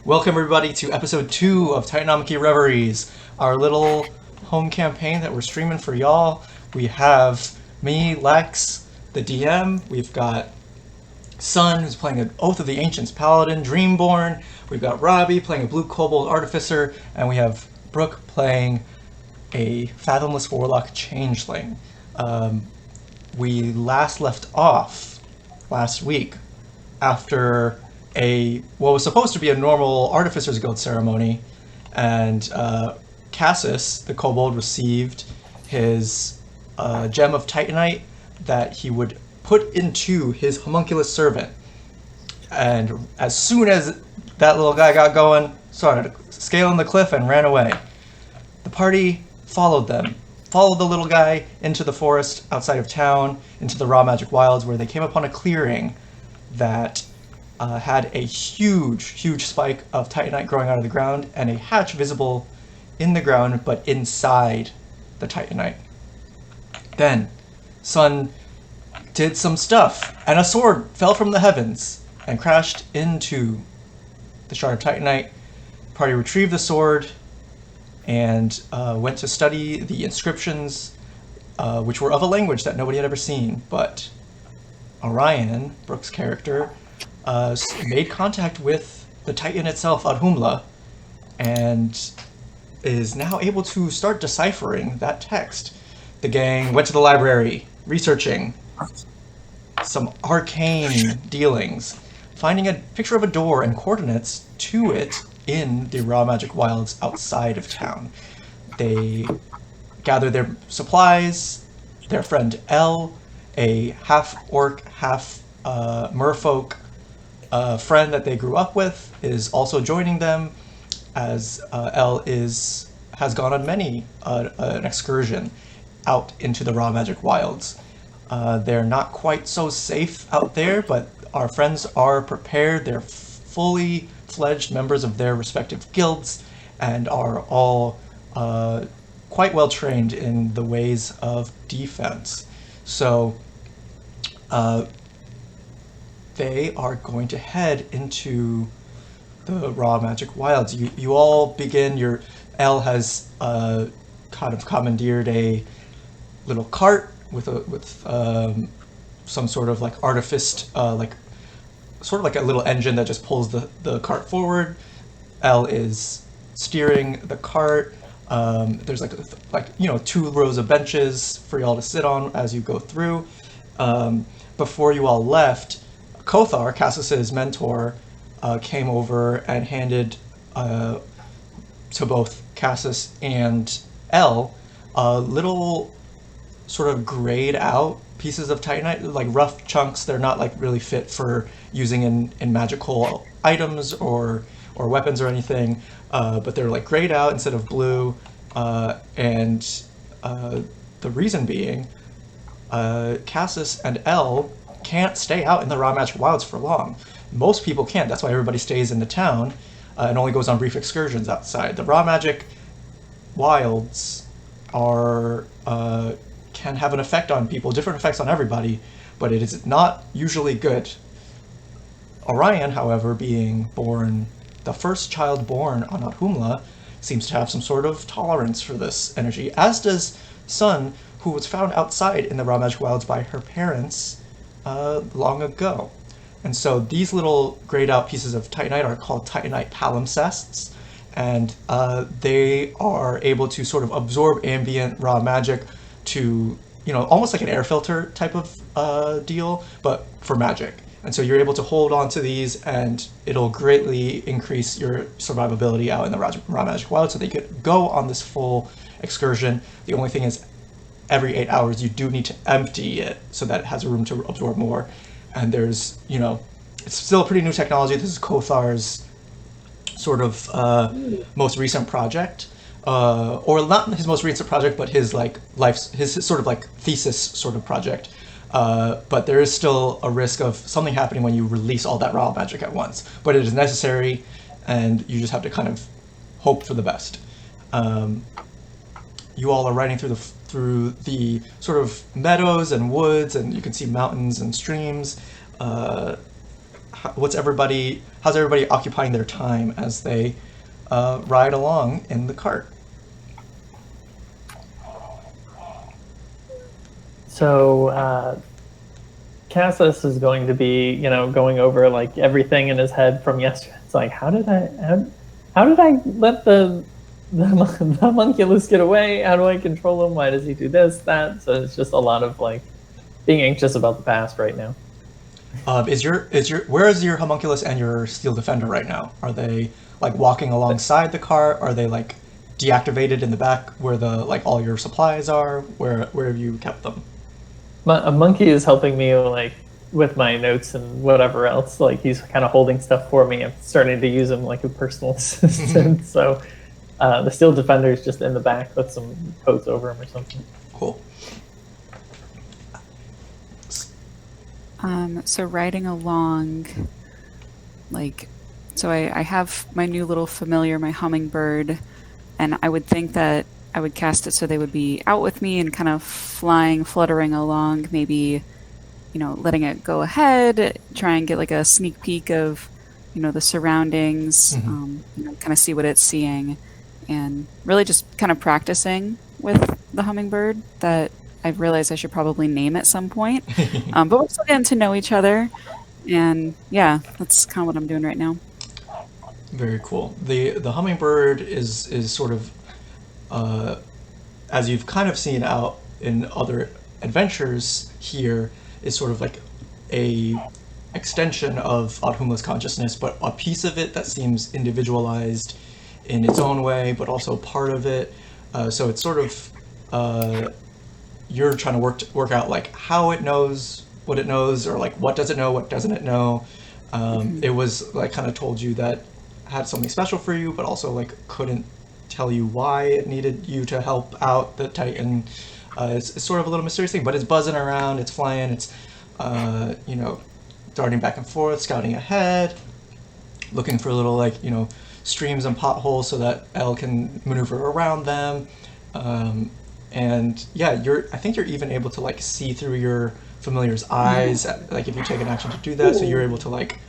Welcome everybody to episode 2 of Titanomachy Reveries, our little home campaign that we're streaming for y'all. We have me, Lex, the DM. We've got Sun, who's playing an Oath of the Ancients Paladin, Dreamborn. We've got Robbie playing a Blue Kobold Artificer, and we have Brooke playing a Fathomless Warlock Changeling. We last left off last week after what was supposed to be a normal Artificer's Guild ceremony, and Cassis, the kobold, received his gem of Titanite that he would put into his homunculus servant. And as soon as that little guy got going, started scaling the cliff and ran away. The party followed the little guy into the forest outside of town, into the raw magic wilds, where they came upon a clearing that had a huge spike of titanite growing out of the ground and a hatch visible in the ground but inside the titanite. Then Sun did some stuff, and a sword fell from the heavens and crashed into the shard of titanite. The party retrieved the sword and went to study the inscriptions, which were of a language that nobody had ever seen, but Orion, Brooke's character, made contact with the Titan itself, Adhumla, and is now able to start deciphering that text. The gang went to the library, researching some arcane dealings, finding a picture of a door and coordinates to it in the raw magic wilds outside of town. They gather their supplies. Their friend Elle, a half-orc, half-merfolk friend that they grew up with, is also joining them, as Elle has gone on many an excursion out into the raw magic wilds. They're not quite so safe out there, but our friends are prepared. They're fully fledged members of their respective guilds and are all quite well trained in the ways of defense. So they are going to head into the raw magic wilds. You all begin. Elle has kind of commandeered a little cart with some sort of like artifice, sort of like a little engine that just pulls the cart forward. Elle is steering the cart. There's like 2 rows of benches for y'all to sit on as you go through. Before you all left, Kothar, Cassis's mentor, came over and handed to both Cassis and Elle little sort of grayed out pieces of titanite, like rough chunks. They're not like really fit for using in magical items or weapons or anything, but they're like grayed out instead of blue, and the reason being Cassis and Elle can't stay out in the raw magic wilds for long. Most people can't. That's why everybody stays in the town and only goes on brief excursions outside. The raw magic wilds can have an effect on people, different effects on everybody, but it is not usually good. Orion, however, being born the first child born on Adhumla, seems to have some sort of tolerance for this energy, as does Sun, who was found outside in the raw magic wilds by her parents long ago. And so these little grayed out pieces of titanite are called titanite palimpsests, and they are able to sort of absorb ambient raw magic to, almost like an air filter type of deal, but for magic. And so you're able to hold on to these, and it'll greatly increase your survivability out in the raw magic wild, so they could go on this full excursion. The only thing is, every 8 hours you do need to empty it so that it has room to absorb more. And there's, it's still a pretty new technology. This is Kothar's sort of most recent project, or not his most recent project, but his his sort of like thesis sort of project. But there is still a risk of something happening when you release all that raw magic at once. But it is necessary, and you just have to kind of hope for the best. You all are riding through the sort of meadows and woods, and you can see mountains and streams. how's everybody occupying their time as they ride along in the cart? So Cassis is going to be, going over like everything in his head from yesterday. It's like, how did I let the homunculus get away? How do I control him? Why does he do this, that? So it's just a lot of like being anxious about the past right now. Where is your homunculus and your steel defender right now? Are they like walking alongside the cart? Are they like deactivated in the back where the like all your supplies are? Where have you kept them? A monkey is helping me like with my notes and whatever else. Like he's kind of holding stuff for me. I'm starting to use him like a personal assistant. So the steel defender is just in the back with some coats over him or something. Cool. So riding along, so I have my new little familiar, my hummingbird, and I would think that I would cast it so they would be out with me and kind of flying, fluttering along, maybe, letting it go ahead, try and get like a sneak peek of, the surroundings, kind of see what it's seeing, and really just kind of practicing with the hummingbird that I've realized I should probably name at some point. But we're still getting to know each other. And yeah, that's kind of what I'm doing right now. Very cool. The hummingbird is sort of as you've kind of seen out in other adventures here, is sort of like a extension of Audhumla's consciousness, but a piece of it that seems individualized in its own way, but also part of it. So it's sort of you're trying to work out like how it knows what it knows, or like what does it know, what doesn't it know. It was like kind of told you that had something special for you, but also like couldn't tell you why it needed you to help out the Titan. It's sort of a little mysterious thing, but it's buzzing around, it's flying, it's darting back and forth, scouting ahead, looking for little like streams and potholes so that Elle can maneuver around them. And yeah, I think you're even able to like see through your familiar's eyes, like if you take an action to do that. So you're able to like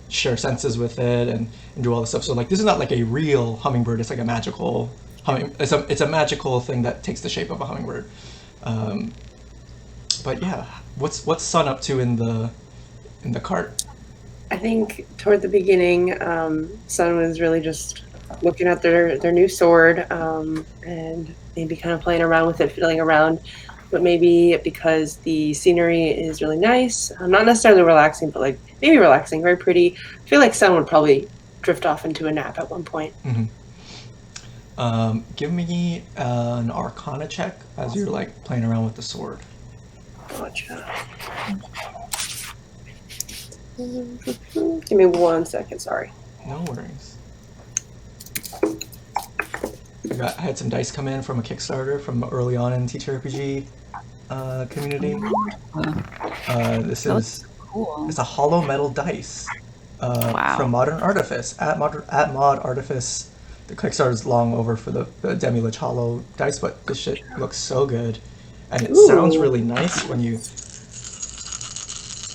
share senses with it and do all this stuff. So like this is not like a real hummingbird. It's like a magical it's a magical thing that takes the shape of a hummingbird. But yeah, what's Sun up to in the cart? I think toward the beginning, Sun was really just looking at their new sword, and maybe kind of playing around with it, fiddling around. But maybe because the scenery is really nice, not necessarily relaxing, but like maybe relaxing, very pretty. I feel like Sun would probably drift off into a nap at one point. Give me an Arcana check as you're like playing around with the sword. Gotcha. Give me 1 second, sorry. No worries. I had some dice come in from a Kickstarter from early on in TTRPG community. This is Cool. it's a hollow metal dice from Modern Artifice at Mod Artifice. The Kickstarter's long over for the Demi-Lich hollow dice, but this shit looks so good, and it sounds really nice when you.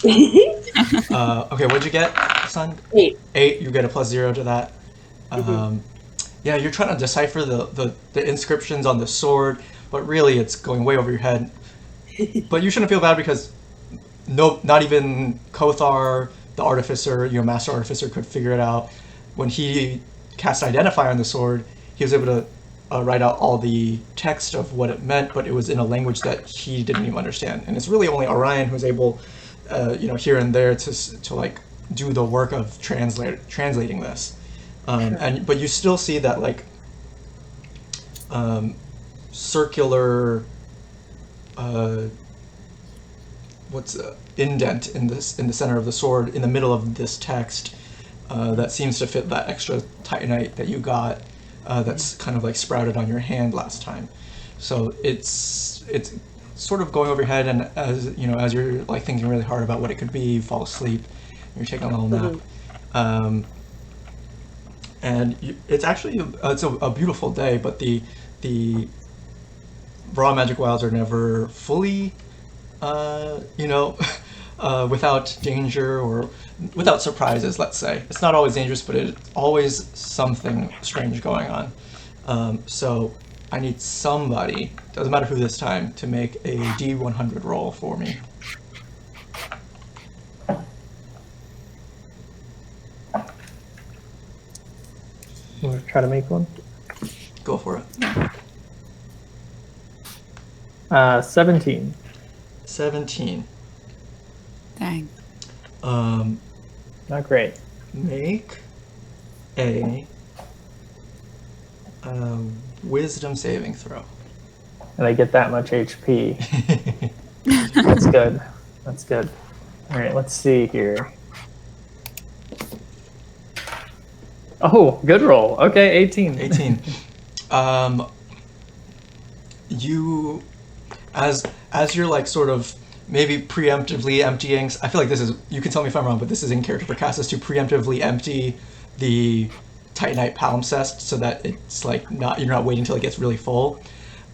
Okay, what'd you get, Son? 8. 8. You get a +0 to that. Yeah, you're trying to decipher the inscriptions on the sword, but really it's going way over your head. But you shouldn't feel bad because not even Kothar, the artificer, master artificer, could figure it out. When he cast Identify on the sword, he was able to write out all the text of what it meant, but it was in a language that he didn't even understand. And it's really only Orion who's able, here and there to like do the work of translating this. But you still see that like circular indent in the center of the sword in the middle of this text that seems to fit that extra titanite that you got that's kind of like sprouted on your hand last time. So it's sort of going over your head, and as you're like thinking really hard about what it could be, you fall asleep, you're taking a little nap. And it's actually it's a beautiful day, but the raw magic wilds are never fully without danger or without surprises, let's say. It's not always dangerous, but it's always something strange going on. So I need somebody, doesn't matter who this time, to make a D100 roll for me. I'm gonna try to make one. Go for it. 17. 17. Dang. Not great. Make a wisdom saving throw. And I get that much HP. That's good. That's good. All right, let's see here. Oh, good roll. Okay, 18. 18. You, as you're like sort of maybe preemptively emptying. I feel like this is. You can tell me if I'm wrong, but this is in character for Cassis to preemptively empty the Titanite palimpsest so that it's like you're not waiting until it gets really full,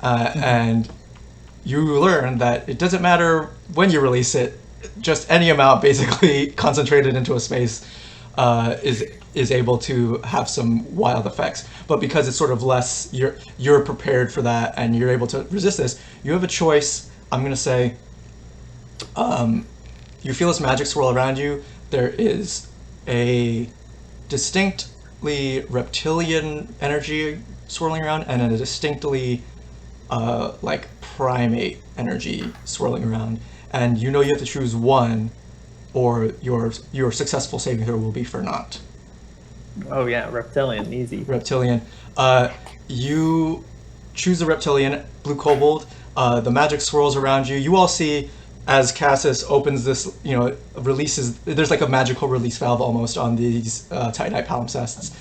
and you learn that it doesn't matter when you release it. Just any amount, basically concentrated into a space, is able to have some wild effects. But because it's sort of less, you're prepared for that, and you're able to resist this. You have a choice. I'm gonna say, you feel this magic swirl around you. There is a distinctly reptilian energy swirling around, and a distinctly like primate energy swirling around. And you know you have to choose one, or your successful saving throw will be for naught. Oh yeah, reptilian, easy. Reptilian. You choose the reptilian, blue kobold. The magic swirls around you. You all see as Cassis opens this, releases. There's like a magical release valve almost on these Titanite palimpsests.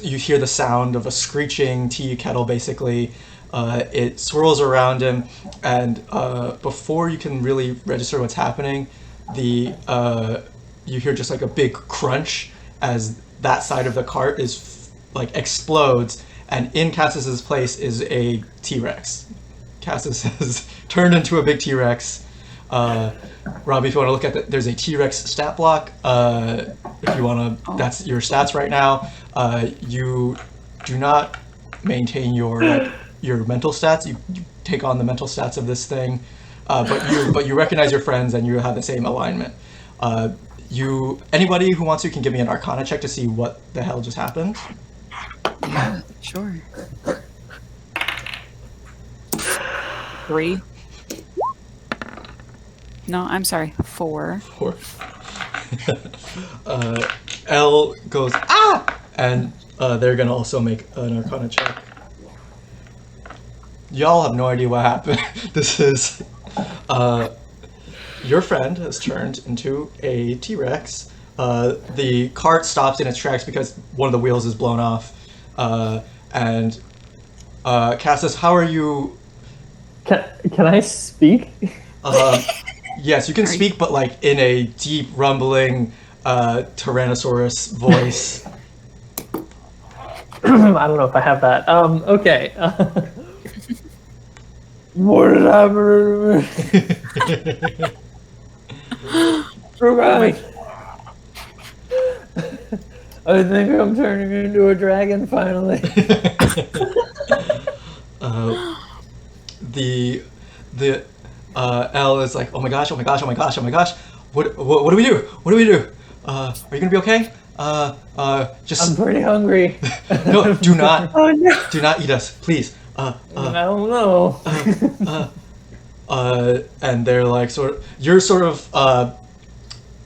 You hear the sound of a screeching tea kettle, basically. It swirls around him, and before you can really register what's happening, you hear just like a big crunch as that side of the cart like explodes, and in Cassis's place is a T-Rex. Cassis has turned into a big T-Rex. Robbie, if you want to look at there's a T-Rex stat block. If you want to, that's your stats right now. You do not maintain your mental stats. You take on the mental stats of this thing, but you recognize your friends and you have the same alignment. Anybody who wants to can give me an Arcana check to see what the hell just happened. Yeah, sure. 3. No, I'm sorry, 4. 4. L goes and they're gonna also make an Arcana check. Y'all have no idea what happened. This is your friend has turned into a T-Rex. The cart stops in its tracks because one of the wheels is blown off. And Cassis, how are you? Can I speak? Yes, you can speak, but like in a deep, rumbling Tyrannosaurus voice. I don't know if I have that. Okay. What did happen? I think I'm turning into a dragon finally. The L is like, oh my gosh. What do we do? What do we do? Are you gonna be okay? Just. I'm pretty hungry. No, do not. Oh no! Do not eat us, please. I don't know. And they're like you're sort of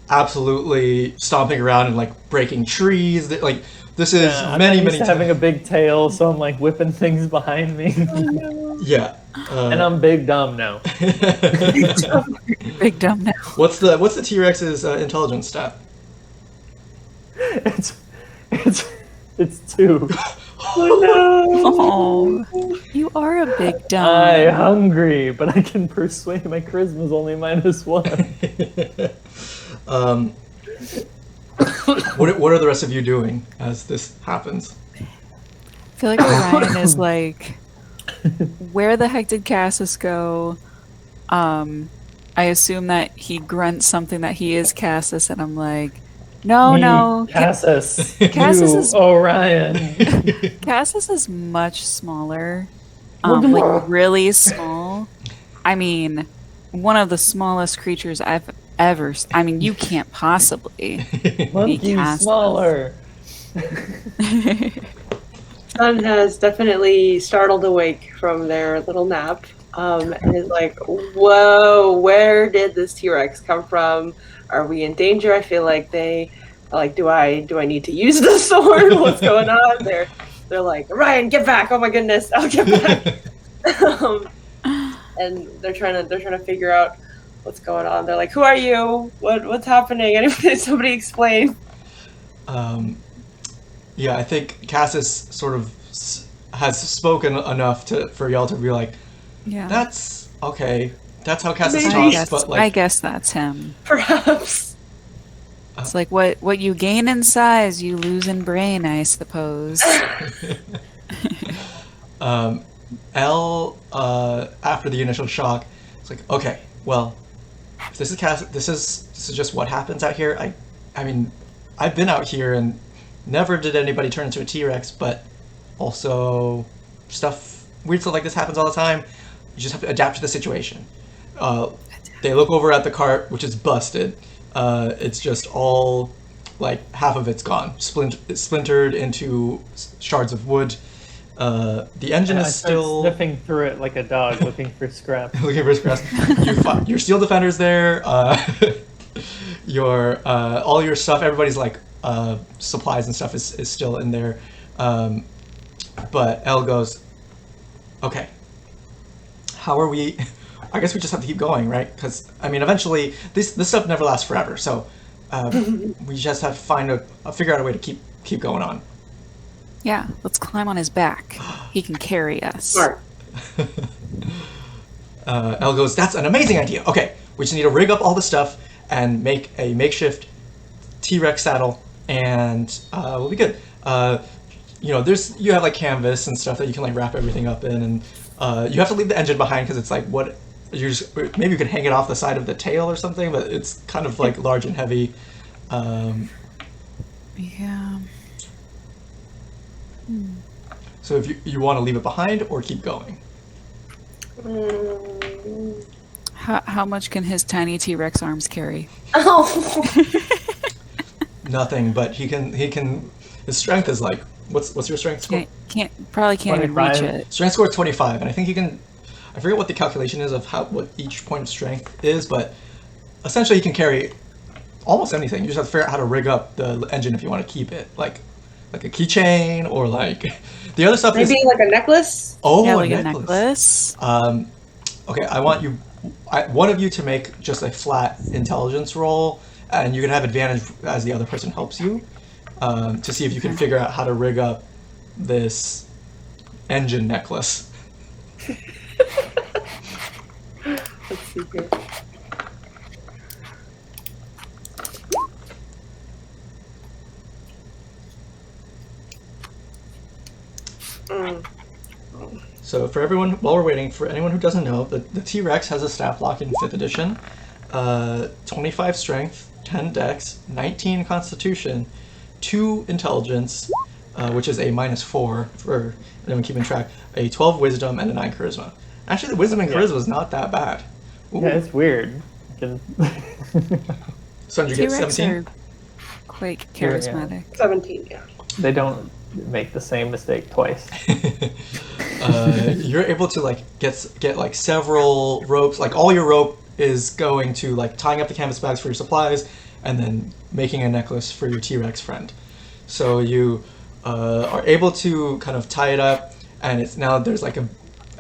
absolutely stomping around and like breaking trees. Like this is many times. Having a big tail, so I'm like whipping things behind me. Yeah. And I'm big dumb now. Big dumb now. What's the T-Rex's intelligence stat? It's 2. Oh, you are a big dumb. I'm hungry, but I can persuade. My charisma's only -1. What are the rest of you doing as this happens? I feel like Orion is like, where the heck did Cassis go? I assume that he grunts something that he is Cassis, and I'm like, no. Cassis, Cassis you, is Orion. Cassis is much smaller, Well, like really small. I mean, one of the smallest creatures I've ever. I mean, you can't possibly be Monkey Cassis. smaller. Sun has definitely startled awake from their little nap, and is like, "Whoa, where did this T-Rex come from? Are we in danger? I feel like they, like, do I need to use the sword? What's going on?" They're like, "Ryan, get back! Oh my goodness, I'll get back!" And they're trying to figure out what's going on. They're like, "Who are you? What's happening? Anybody, somebody explain." Yeah, I think Cassis sort of has spoken enough for y'all to be like, Yeah. that's okay. That's how Cassis Maybe. talks, but like, I guess that's him. Perhaps. It's like what you gain in size, you lose in brain, I suppose. L, after the initial shock, it's like, okay, well, if this is Cassis, this is just what happens out here. I mean, I've been out here and never did anybody turn into a T-Rex, but also weird stuff like this happens all the time. You just have to adapt to the situation. They look over at the cart, which is busted. It's just all, like, half of it's gone. Splintered into shards of wood. The engine I is start still... sniffing through it like a dog looking for scraps. looking for scraps. Your steel defender's there. All your stuff, everybody's, like, supplies and stuff is still in there. But Elle goes, okay, how are we... I guess we just have to keep going, right? Because, I mean, eventually, this stuff never lasts forever, so we just have to figure out a way to keep going on. Yeah, let's climb on his back. He can carry us. Smart. Elle goes, that's an amazing idea. Okay, we just need to rig up all the stuff and make a makeshift T-Rex saddle, and we'll be good. You have like canvas and stuff that you can like wrap everything up in, and you have to leave the engine behind because it's like maybe you could hang it off the side of the tail or something, but it's kind of like large and heavy. Yeah. So if you want to leave it behind or keep going. How much can his tiny T-Rex arms carry? Oh. Nothing, but he can. His strength is like what's your strength score? Can't even reach 25. it. Strength score is 25, and I think he can. I forget what the calculation is of what each point of strength is, but essentially you can carry almost anything. You just have to figure out how to rig up the engine if you want to keep it, like a keychain or like the other stuff. Maybe like a necklace. Oh, Yeah, a like necklace. a necklace. Okay, I want one of you to make just a flat intelligence roll, and you can have advantage as the other person helps you to see if you can figure out how to rig up this engine necklace. Let's see here. So for everyone, while we're waiting, for anyone who doesn't know, the T-Rex has a stat block in 5th edition, 25 strength, 10 dex, 19 constitution, 2 intelligence, which is a -4 for anyone keeping track, a 12 wisdom, and a 9 charisma. Actually, the wisdom and charisma is not that bad. Ooh. Yeah, it's weird. So did you get T-Rex 17? are quite charismatic. 17, yeah. They don't make the same mistake twice. You're able to like get like several ropes. Like all your rope is going to like tying up the canvas bags for your supplies, and then making a necklace for your T-Rex friend. So you are able to kind of tie it up, and there's like a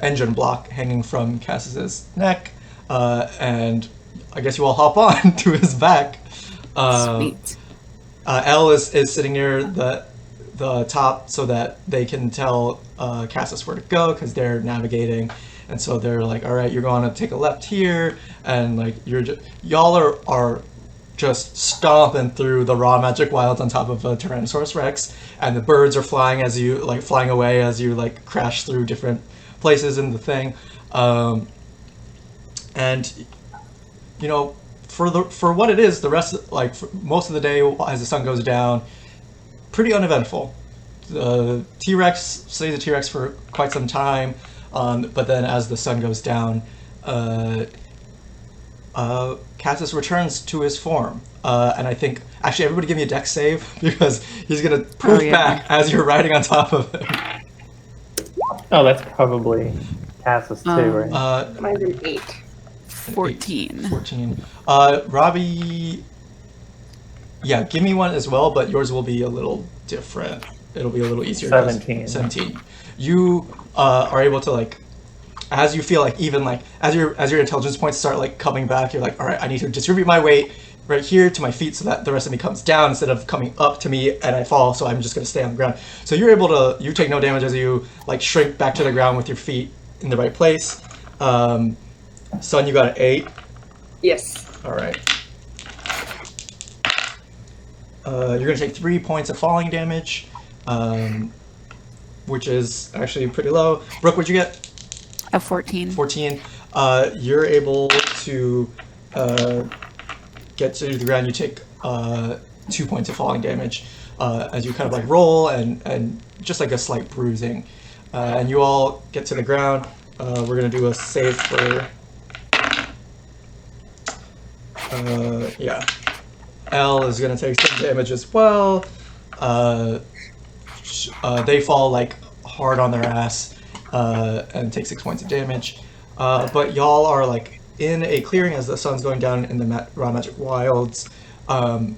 engine block hanging from Cassis's neck, and I guess you all hop on to his back. Sweet. Elle is sitting near the top so that they can tell Cassis where to go because they're navigating, and so they're like, all right, you're going to take a left here, and like y'all are just stomping through the raw magic wilds on top of a Tyrannosaurus Rex, and the birds are flying away as you like crash through different places in the thing, and you know, for what it is, the rest, like for most of the day as the sun goes down, pretty uneventful. The T-Rex stays a T-Rex for quite some time, but then as the sun goes down, Cassis returns to his form. And I think, actually, everybody give me a dex save, because he's going to poof back as you're riding on top of him. Oh, that's probably Cassis too, right? Mine's an 8. 14. 14. Robbie, yeah, give me one as well, but yours will be a little different. It'll be a little easier. 17. 17. You are able to, like, as you feel like, even like as your intelligence points start like coming back, you're like, all right, I need to distribute my weight right here to my feet so that the rest of me comes down instead of coming up to me and I fall. So I'm just gonna stay on the ground. So you're able to, you take no damage as you like shrink back to the ground with your feet in the right place. Son, you got an 8. Yes. All right. You're gonna take 3 points of falling damage, which is actually pretty low. Brooke, what'd you get? A 14. 14. You're able to get to the ground. You take 2 points of falling damage as you kind of like roll and just like a slight bruising. And you all get to the ground. We're gonna do a save for. Yeah. L is gonna take some damage as well. They fall like hard on their ass and take 6 points of damage. But y'all are like in a clearing as the sun's going down in the raw magic wilds. L's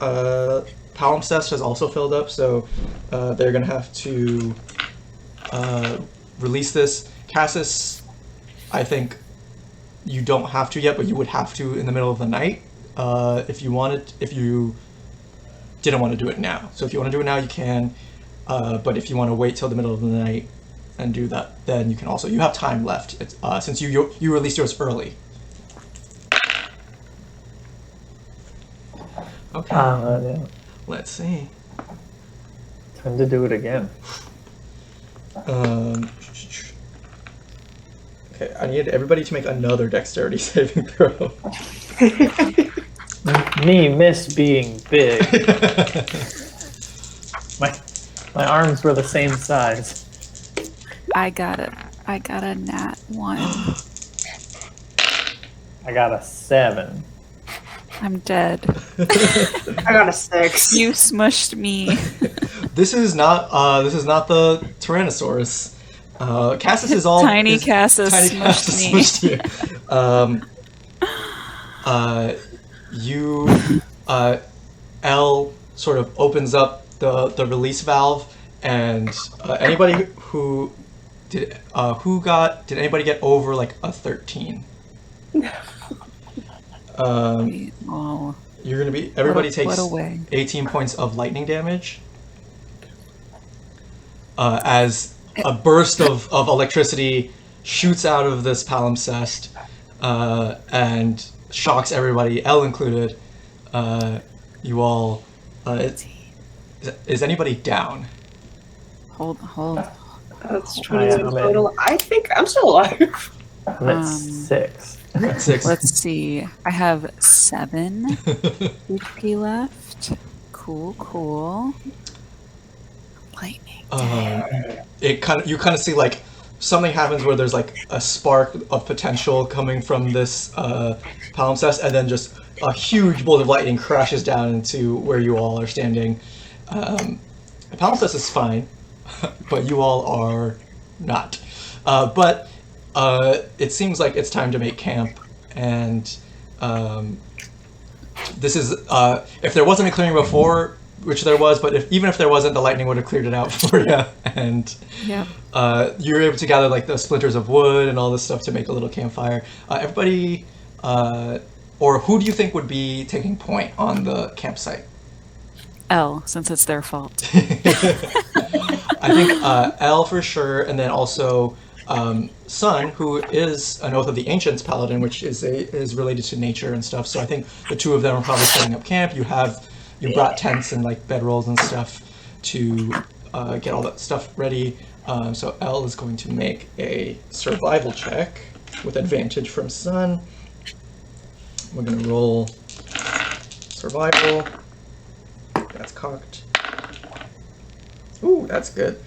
palimpsest has also filled up, so they're gonna have to release this. Cassis, I think you don't have to yet, but you would have to in the middle of the night if you didn't want to do it now. So if you want to do it now, you can. But if you want to wait till the middle of the night and do that, then you can also. You have time left. It's, since you released yours early. Okay. Yeah. Let's see. Time to do it again. Okay, I need everybody to make another dexterity saving throw. Me miss being big. My arms were the same size. I got a nat 1. I got a 7. I'm dead. I got a 6. You smushed me. This is not the Tyrannosaurus. Cassis is all Tiny Cassis smushed me. L sort of opens up the release valve, and anybody who did anybody get over like a 13? Oh, You're gonna be everybody what takes a way. 18 points of lightning damage as a burst of electricity shoots out of this palimpsest and shocks everybody, L included. You all, is anybody down? Hold. That's I 21 am total. I think I'm still alive. I'm at 6. 6. Let's see. I have 7 HP left. Cool. Lightning. You kind of see like something happens where there's like a spark of potential coming from this palimpsest, and then just a huge bolt of lightning crashes down into where you all are standing. The palimpsest is fine, but you all are not. But it seems like it's time to make camp, and this is if there wasn't a clearing before, which there was, but even if there wasn't, the lightning would have cleared it out for you, and Yep. you were able to gather like the splinters of wood and all this stuff to make a little campfire. Everybody, or who do you think would be taking point on the campsite? L, since it's their fault. I think L for sure, and then also Sun, who is an Oath of the Ancients paladin, which is related to nature and stuff. So I think the two of them are probably setting up camp. You brought tents and like bedrolls and stuff to get all that stuff ready. So L is going to make a survival check. with advantage from Sun. We're going to roll survival. That's cocked. Ooh, that's good.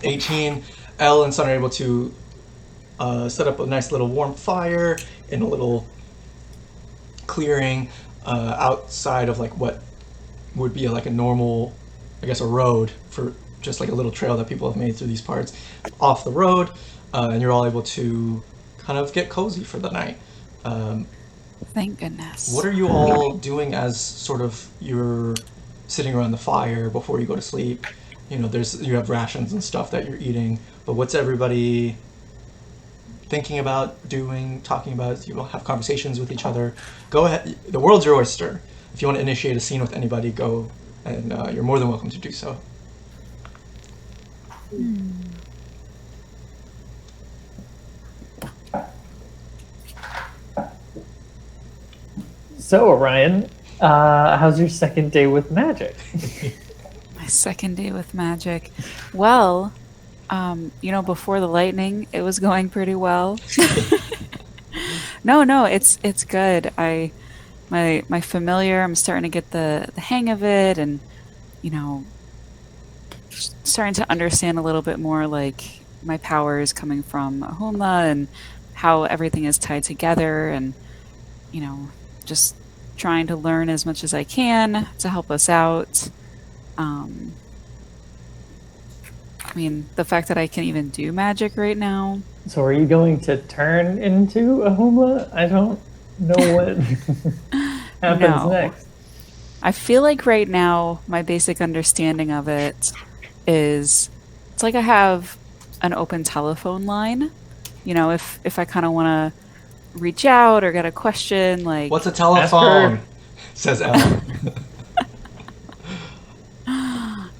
18. Elle and Sun are able to set up a nice little warm fire in a little clearing outside of like what would be like a normal, I guess, a road for just like a little trail that people have made through these parts off the road, and you're all able to kind of get cozy for the night. Thank goodness. What are you all doing as sort of you're sitting around the fire before you go to sleep? You know, you have rations and stuff that you're eating, but what's everybody thinking about doing, talking about? You will have conversations with each other. Go ahead. The world's your oyster. If you want to initiate a scene with anybody, go, and you're more than welcome to do so. So, Orion, how's your second day with magic? My second day with magic. Well, before the lightning, it was going pretty well. No, it's good. My familiar, I'm starting to get the hang of it, and starting to understand a little bit more like my powers coming from Ahumla and how everything is tied together, and just trying to learn as much as I can to help us out. The fact that I can even do magic right now. So are you going to turn into Ahumla? I don't know what happens next. I feel like right now my basic understanding of it is it's like I have an open telephone line. If I kind of want to reach out or get a question, like... What's a telephone? Says Elle.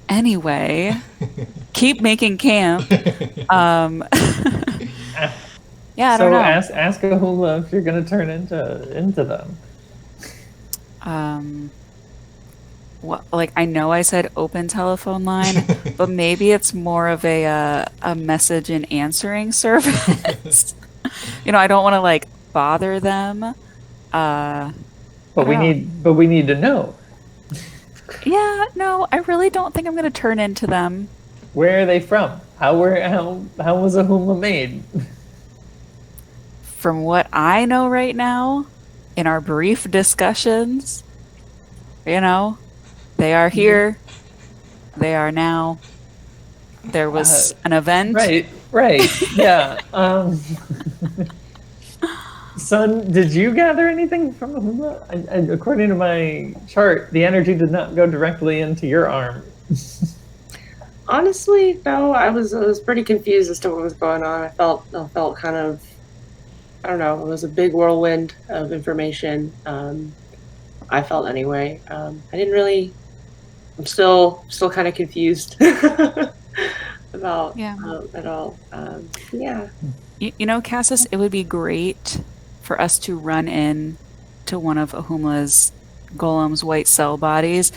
Anyway, keep making camp. I don't know. Ask Ahumla if you're going to turn into them. I know I said open telephone line, but maybe it's more of a message and answering service. I don't want to bother them. But we need to know. Yeah, no, I really don't think I'm going to turn into them. Where are they from? How was Ahumla made? From what I know right now, in our brief discussions, they are here. They are now. There was an event. Right. Yeah. Son, did you gather anything from Ahumla? According to my chart, the energy did not go directly into your arm. Honestly, no. I was pretty confused as to what was going on. I felt kind of, I don't know. It was a big whirlwind of information. I felt anyway. I didn't really. I'm still kind of confused about it all. Cassis, it would be great for us to run in to one of Ahumla's golem's white cell bodies.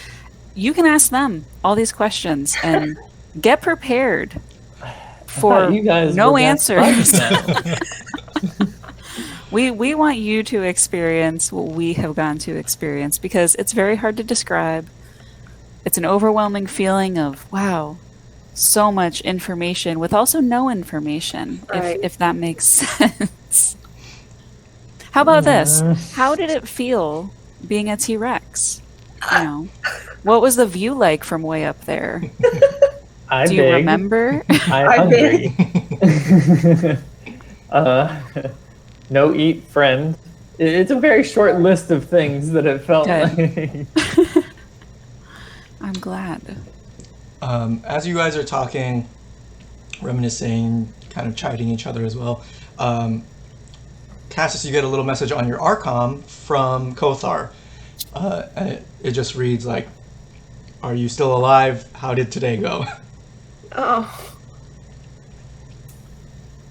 You can ask them all these questions and get prepared for you guys no answers. We want you to experience what we have gotten to experience, because it's very hard to describe. It's an overwhelming feeling of, wow, so much information with also no information, right. if that makes sense. How about this? How did it feel being a T-Rex? What was the view like from way up there? Do you remember? I'm hungry. No eat friend. It's a very short list of things that it felt like. I'm glad. As you guys are talking, reminiscing, kind of chiding each other as well, Cassis, you get a little message on your Archom from Kothar. And it just reads like, "Are you still alive? How did today go?" Oh.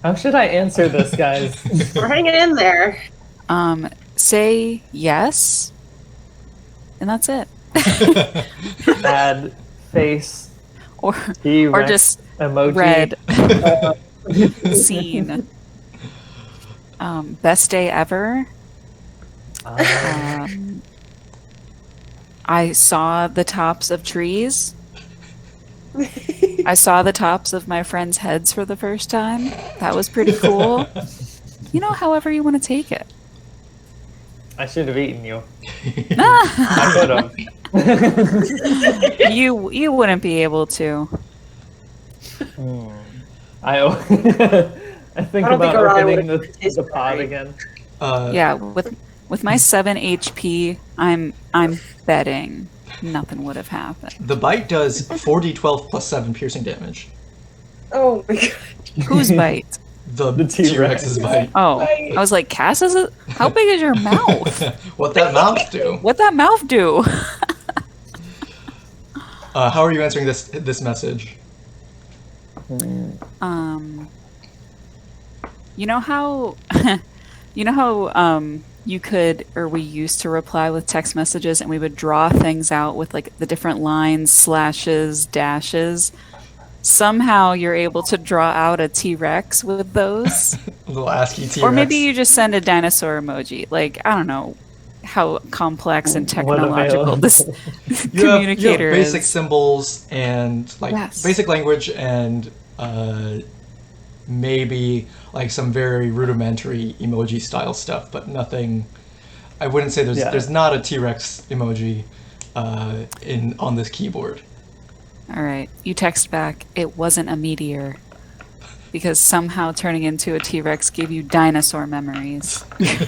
How should I answer this, guys? We're hanging in there. Say yes, and that's it. Bad face. Or T-Rex just emoji. red scene. Best day ever. I saw the tops of trees. I saw the tops of my friends' heads for the first time. That was pretty cool. However you want to take it. I should have eaten you. I could have. You wouldn't be able to. I think I don't about think Orion opening would've tasted the pod right. again. Yeah, with my 7 HP, I'm betting nothing would have happened. The bite does 4d12 plus 7 piercing damage. Oh my god. Whose bite? The T-Rex. T-Rex's bite. Oh, I was like, Cass, how big is your mouth? What that mouth do? What that mouth do? How are you answering this message? You know how you could, or we used to reply with text messages and we would draw things out with like the different lines, slashes, dashes. Somehow you're able to draw out a T-Rex with those. A little ASCII T-Rex. Or maybe you just send a dinosaur emoji. Like, I don't know how complex and technological this communicator you have basic is. symbols and like Yes. basic language and maybe like some very rudimentary emoji style stuff, but nothing. I wouldn't say there's not a T-Rex emoji on this keyboard. All right, you text back, it wasn't a meteor. Because somehow turning into a T-Rex gave you dinosaur memories. Yeah,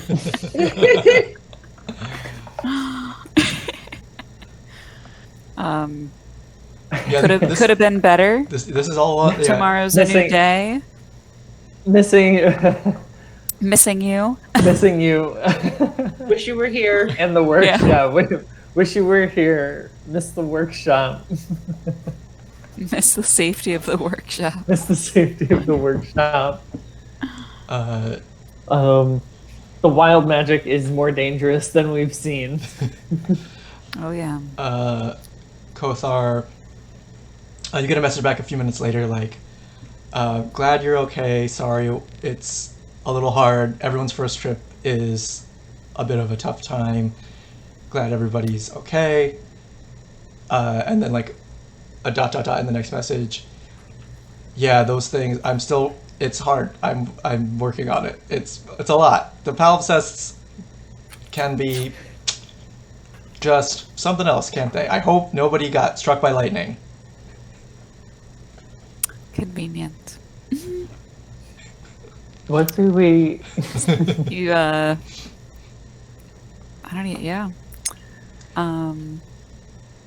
Could have been better. This is all. Yeah. Tomorrow's a new Missing- day. Missing Missing you. missing you. Wish you were here. And the workshop. Wish you were here. Miss the workshop. Miss the safety of the workshop. Miss the safety of the workshop. Uh, The wild magic is more dangerous than we've seen. Oh yeah. Kothar, you get a message back a few minutes later, like, glad you're okay. Sorry, it's a little hard. Everyone's first trip is a bit of a tough time. Glad everybody's okay. And then like a ... in the next message. Yeah, those things. It's hard. I'm working on it. It's a lot. The palimpsests can be just something else, can't they? I hope nobody got struck by lightning. Convenient. What do we... You I don't know, yeah.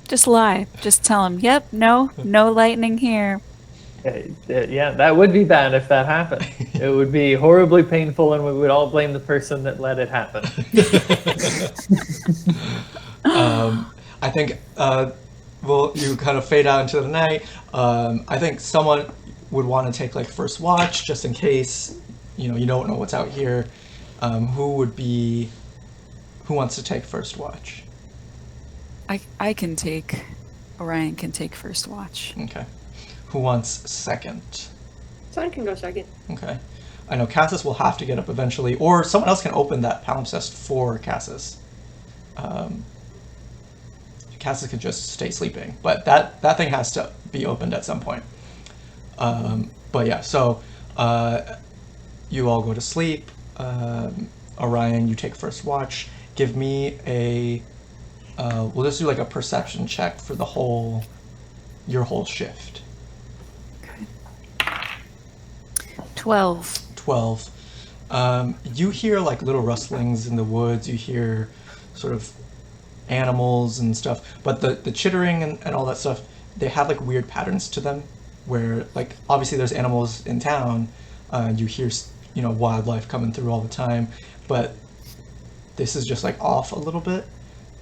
Just lie. Just tell him, yep, no lightning here. Yeah, that would be bad if that happened. It would be horribly painful, and we would all blame the person that let it happen. I think, you kind of fade out into the night. I think someone would want to take like first watch just in case, you don't know what's out here. Who wants to take first watch? I can take, Orion can take first watch. Okay. Who wants second? Son can go second. Okay. I know Cassis will have to get up eventually, or someone else can open that palimpsest for Cassis. Cassis could just stay sleeping, but that thing has to be opened at some point. But yeah, so you all go to sleep. Orion, you take first watch. Give me a. We'll just do like a perception check for your whole shift. 12. 12. You hear like little rustlings in the woods. You hear sort of animals and stuff, but the chittering and all that stuff, they have like weird patterns to them where like obviously there's animals in town, and you hear wildlife coming through all the time, but this is just like off a little bit,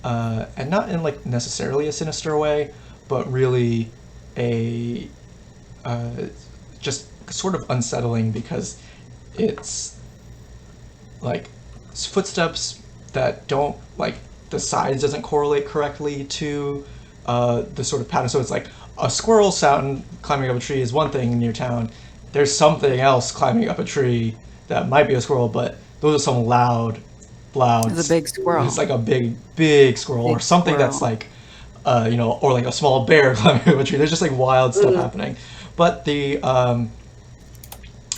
and not in like necessarily a sinister way, but really a just sort of unsettling because it's like footsteps that don't like the size doesn't correlate correctly to the sort of pattern. So it's like a squirrel sound climbing up a tree is one thing in your town. There's something else climbing up a tree that might be a squirrel, but those are some loud. It's a big squirrel. It's like a big squirrel, or Big something that's squirrel. like, or like a small bear climbing up a tree. There's just like wild stuff happening. But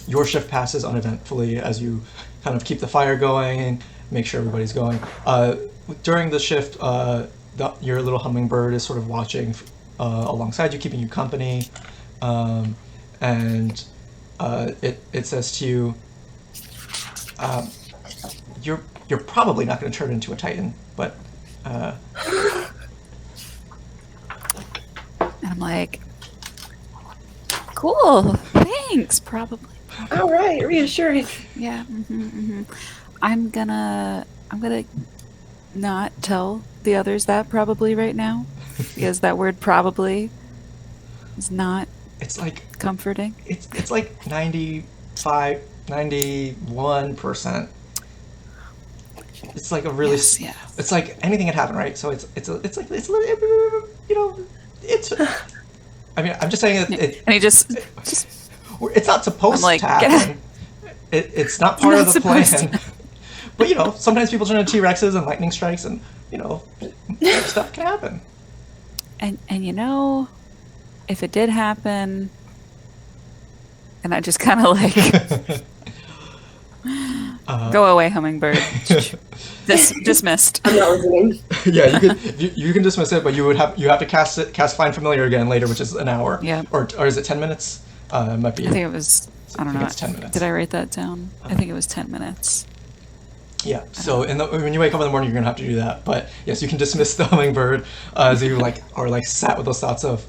your shift passes uneventfully as you kind of keep the fire going, make sure everybody's going. During the shift, your little hummingbird is sort of watching alongside you, keeping you company, and it says to you, you're probably not going to turn into a titan, but. And I'm like, cool, thanks, probably. All right, reassuring. Yeah. I'm gonna not tell the others that probably right now, because that word probably is not It's like comforting. it's like 91%. It's like a really Yes, yeah. it's like anything can happen, right? So it's I mean, I'm just saying And he just it's not supposed I'm like, to happen. It's not part of Not the supposed plan. But sometimes people turn into T-Rexes and lightning strikes, and stuff can happen. and if it did happen, and I just kind of like go away, hummingbird. Dismissed. I'm not listening. Yeah, you can dismiss it, but you have to cast Find Familiar again later, which is an hour. Yeah. Or is it 10 minutes? It might be. I think it was. I don't think know. it's 10 minutes. Did I write that down? I think it was 10 minutes. Yeah. So when you wake up in the morning, you're gonna have to do that. But yes, you can dismiss the hummingbird as you are sat with those thoughts of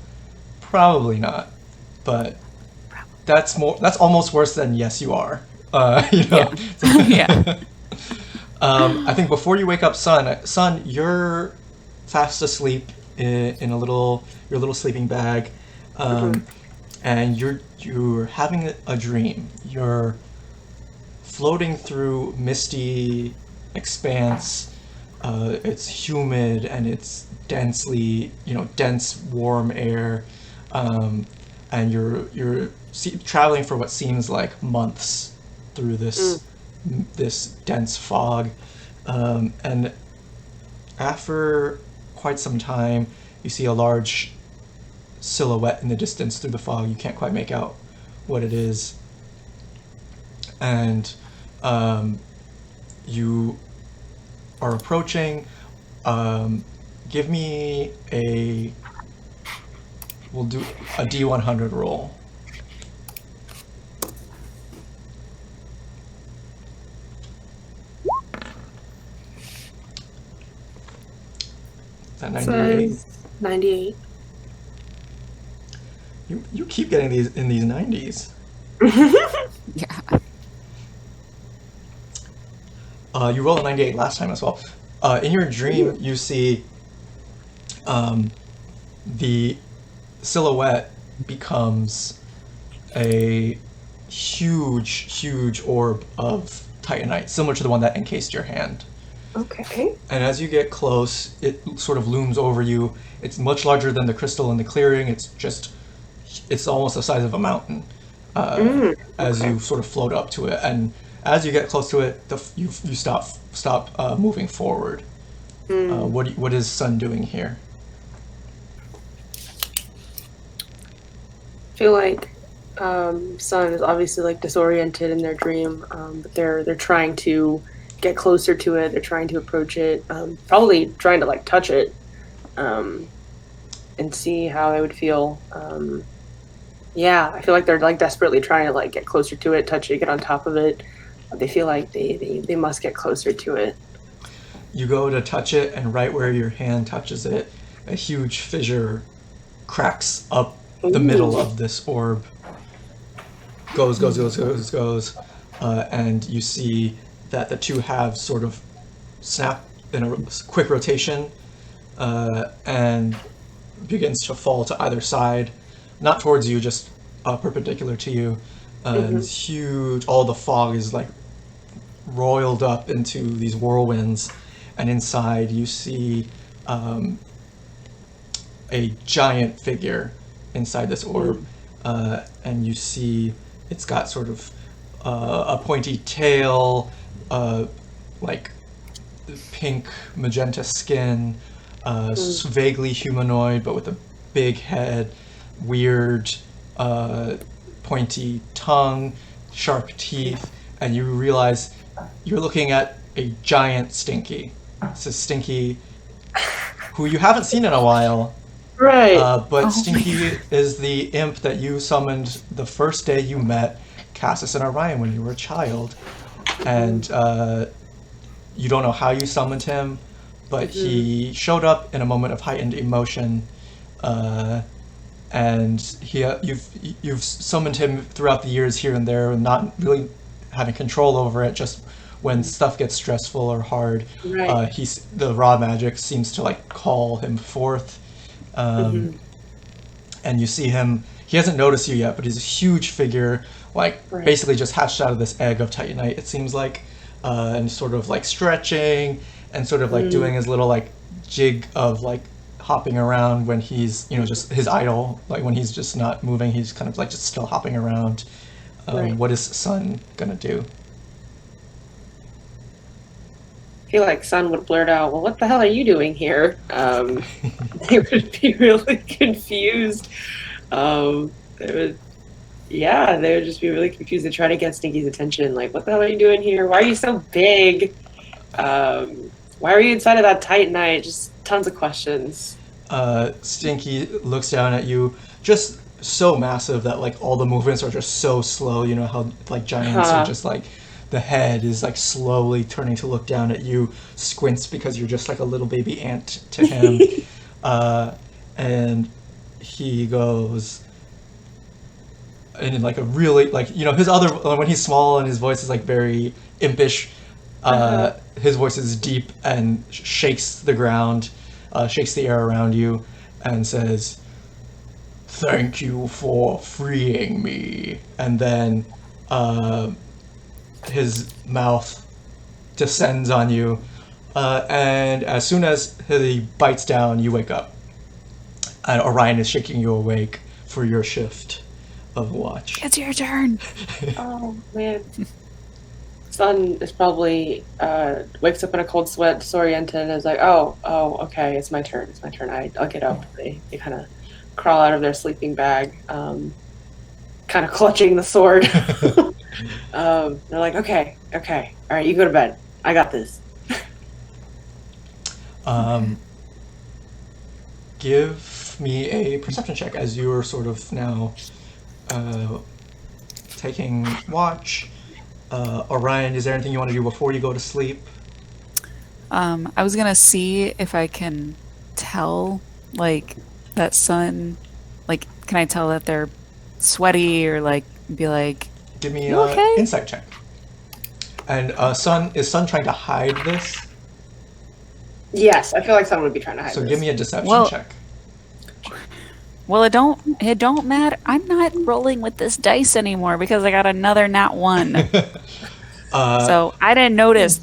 probably not. But that's almost worse than yes, you are. Yeah. I think before you wake up, Sun, you're fast asleep in your little sleeping bag, and you're having a dream. You're floating through misty expanse. It's humid and it's dense warm air, and you're traveling for what seems like months through this dense fog, and after quite some time, you see a large silhouette in the distance through the fog. You can't quite make out what it is, and you are approaching. Give me we'll do a D100 roll. Is that 98? Says 98. You keep getting these in these 90s. Yeah. You rolled a 98 last time as well. In your dream, you see the silhouette becomes a huge orb of titanite, similar to the one that encased your hand. Okay. And as you get close, it sort of looms over you. It's much larger than the crystal in the clearing. It's almost the size of a mountain as you sort of float up to it. And as you get close to it, you stop moving forward. What is Sun doing here? I feel like Sun is obviously disoriented in their dream, but they're trying to get closer to it. They're trying to approach it, probably trying to touch it, and see how they would feel. Yeah, I feel like they're desperately trying to get closer to it, touch it, get on top of it. They feel like they must get closer to it. You go to touch it, and right where your hand touches it, a huge fissure cracks up the middle of this orb. Goes, and you see that the two halves sort of snap in a quick rotation, and begins to fall to either side, not towards you, just perpendicular to you. And it's huge. All the fog is roiled up into these whirlwinds, and inside you see a giant figure inside this orb, and you see it's got sort of a pointy tail, like pink magenta skin, vaguely humanoid but with a big head, weird pointy tongue, sharp teeth, and you realize you're looking at a giant Stinky. This is Stinky, who you haven't seen in a while. Right. But Stinky is the imp that you summoned the first day you met Cassis and Orion when you were a child. And you don't know how you summoned him, but he showed up in a moment of heightened emotion. And you've summoned him throughout the years here and there, not really having control over it, just when stuff gets stressful or hard. Right. The raw magic seems to like call him forth. And you see him, he hasn't noticed you yet, but he's a huge figure, like basically just hatched out of this egg of Titanite, it seems like, and sort of like stretching and sort of like doing his little like jig of like hopping around when he's, just his idle, like when he's just not moving, he's kind of like just still hopping around. What is Sun gonna do? I feel like Sun would blurt out, "Well, what the hell are you doing here?" They would be really confused. They would just be really confused and try to get Stinky's attention. Like, "What the hell are you doing here? Why are you so big? Why are you inside of that Titanite?" Just tons of questions. Stinky looks down at you, just so massive that like all the movements are just so slow. You know how like giants are just like, the head is like slowly turning to look down at you, squints because you're just like a little baby ant to him. And he goes, and in like a really like, his other, when he's small and his voice is like very impish, his voice is deep and shakes the ground, shakes the air around you, and says, "Thank you for freeing me." And then his mouth descends on you, and as soon as he bites down, you wake up. And Orion is shaking you awake for your shift of watch. It's your turn. Oh man. Sun is probably wakes up in a cold sweat, disoriented, and is like, "Oh, okay, it's my turn. I'll get up." They kind of crawl out of their sleeping bag, kind of clutching the sword. They're like, okay, all right, you go to bed. I got this. Give me a perception check as you're sort of now taking watch. Orion, is there anything you want to do before you go to sleep? I was gonna see if I can tell, like, that Sun, like, can I tell that they're sweaty or like be like, Give me "You okay?" insight check. And is Sun trying to hide this? Yes, I feel like Sun would be trying to hide So this. give me a deception check. Well, it don't matter. I'm not rolling with this dice anymore because I got another nat 1. So I didn't notice.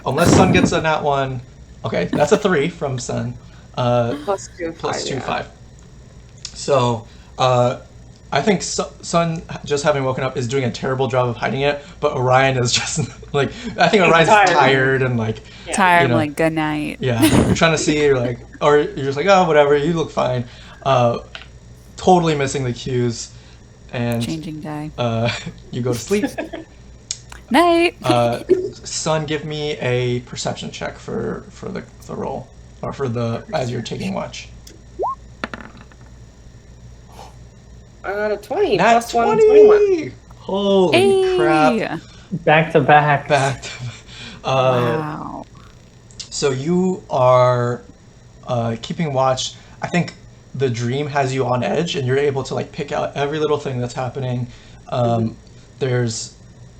Unless Sun gets a nat 1. Okay, that's a 3 from Sun. Plus 2, Plus 2, yeah. 5. So, I think Sun, just having woken up, is doing a terrible job of hiding it, but Orion is just, like, I think Orion's tired and, like... Yeah. Tired, like, good night. Yeah, you're trying to see, you're like, or you're just like, oh, whatever, you look fine. Totally missing the cues, and... Changing die. You go to sleep. Night! Sun, give me a perception check for the roll, or as you're taking watch. I got a 20. Nat Plus 1, 20! 21. Holy Hey! crap. Back to back. Wow. So you are keeping watch. I think the dream has you on edge, and you're able to like pick out every little thing that's happening. There's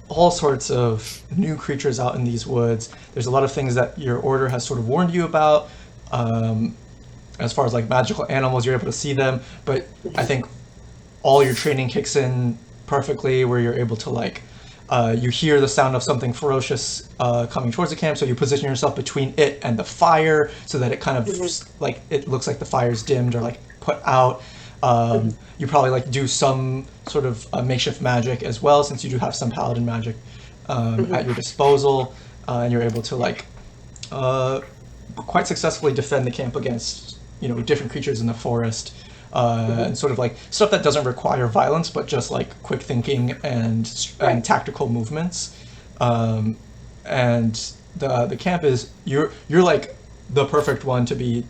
all sorts of new creatures out in these woods. There's a lot of things that your order has sort of warned you about. As far as like magical animals, you're able to see them, but I think all your training kicks in perfectly, where you're able to like, you hear the sound of something ferocious coming towards the camp, so you position yourself between it and the fire so that it kind of like, it looks like the fire's dimmed or like put out. You probably like do some sort of makeshift magic as well, since you do have some paladin magic. at your disposal, and you're able to like quite successfully defend the camp against different creatures in the forest, and sort of like stuff that doesn't require violence, but just like quick thinking and tactical movements. And the camp is you're like the perfect one to be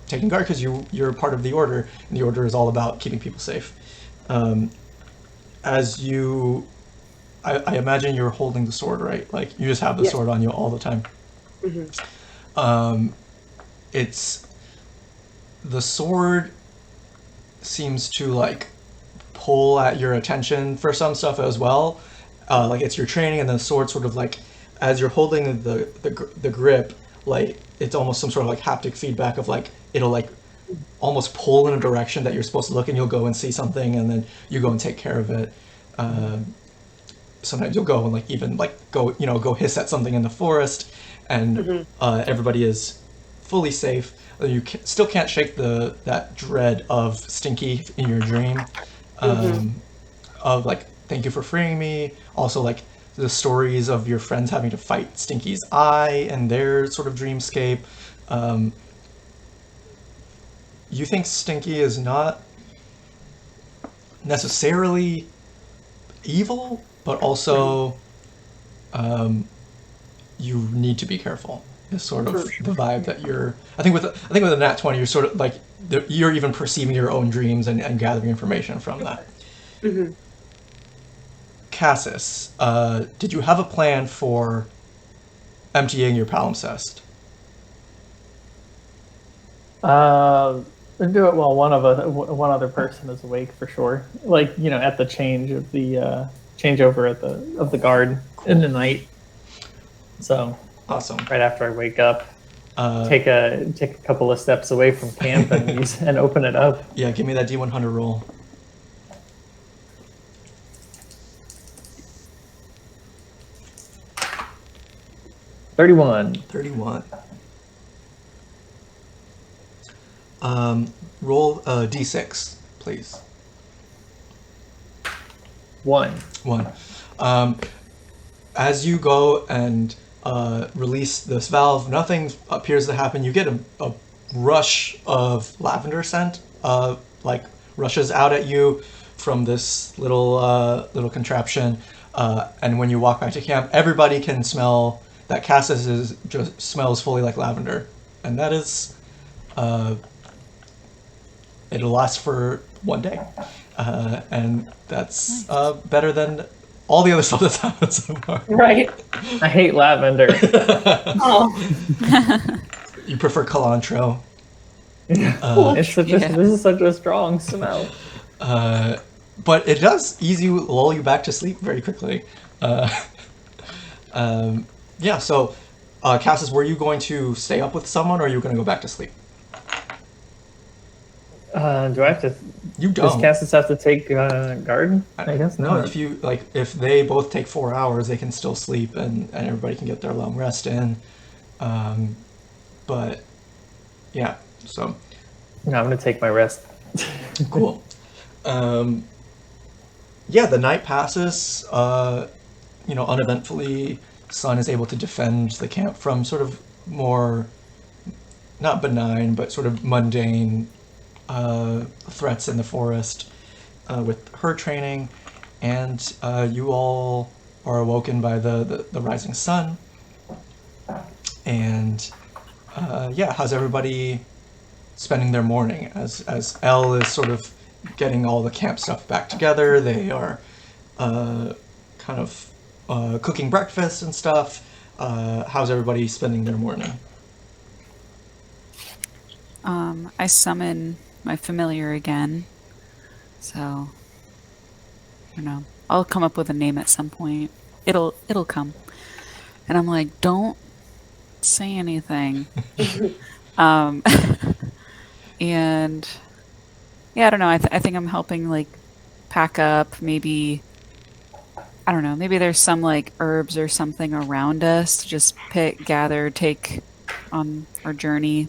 taking guard because you're part of the order, and the order is all about keeping people safe. As you, I imagine you're holding the sword, right? Like you just have the sword on you all the time. It's the sword seems to like pull at your attention for some stuff as well. Like it's your training, and the sword sort of like as you're holding the grip, like it's almost some sort of like haptic feedback of like it'll like almost pull in a direction that you're supposed to look, and you'll go and see something, and then you go and take care of it. Sometimes you'll go and like even like go hiss at something in the forest, and everybody is fully safe. You still can't shake that dread of Stinky in your dream, of like thank you for freeing me. Also like the stories of your friends having to fight Stinky's eye and their sort of dreamscape. You think Stinky is not necessarily evil, but also you need to be careful. Is sort of the vibe that you're. I think with a nat 20, you're sort of like you're even perceiving your own dreams and gathering information from that. Cassis, did you have a plan for emptying your palimpsest? Do it while one other person is awake for sure. Like at the change of the changeover of the guard in the night. So awesome. Right after I wake up, take a couple of steps away from camp and open it up. Yeah, give me that D100 roll. $31. 31. Roll a D6, please. 1. 1. As you go and release this valve, nothing appears to happen. You get a rush of lavender scent, like rushes out at you from this little contraption. And when you walk back to camp, everybody can smell that Cassis just smells fully like lavender, and that is, it'll last for 1 day, and that's better than all the other stuff that's happened so far. Right. I hate lavender. You prefer cilantro. This is such a strong smell. But it does lull you back to sleep very quickly. Yeah, so Cassis, were you going to stay up with someone, or are you going to go back to sleep? Do I have to? You don't. Does Cassis have to take guard? I guess no. not. If they both take 4 hours, they can still sleep, and everybody can get their long rest in. But yeah, so. No, I'm gonna take my rest. Cool. Yeah, the night passes. Uneventfully. Sun is able to defend the camp from sort of more, not benign, but sort of mundane threats in the forest with her training, and you all are awoken by the rising sun. And how's everybody spending their morning? As Elle is sort of getting all the camp stuff back together, they are kind of cooking breakfast and stuff. How's everybody spending their morning? I summon my familiar again. So, I don't know. I'll come up with a name at some point. It'll come. And I'm like, don't say anything. And yeah, I don't know. I think I'm helping like pack up. Maybe I don't know. Maybe there's some like herbs or something around us to just gather, take on our journey.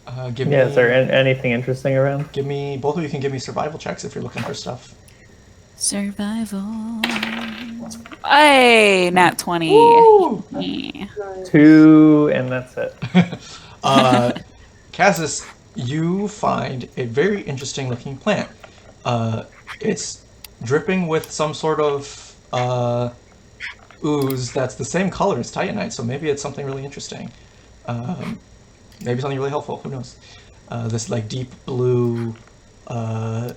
Is there anything interesting around? Both of you can give me survival checks if you're looking for stuff. Survival. Hey, nat 20. Woo! Yeah. 2, and that's it. Cassis, you find a very interesting looking plant. It's dripping with some sort of ooze that's the same color as titanite, so maybe it's something really interesting. Maybe something really helpful, who knows? This like deep blue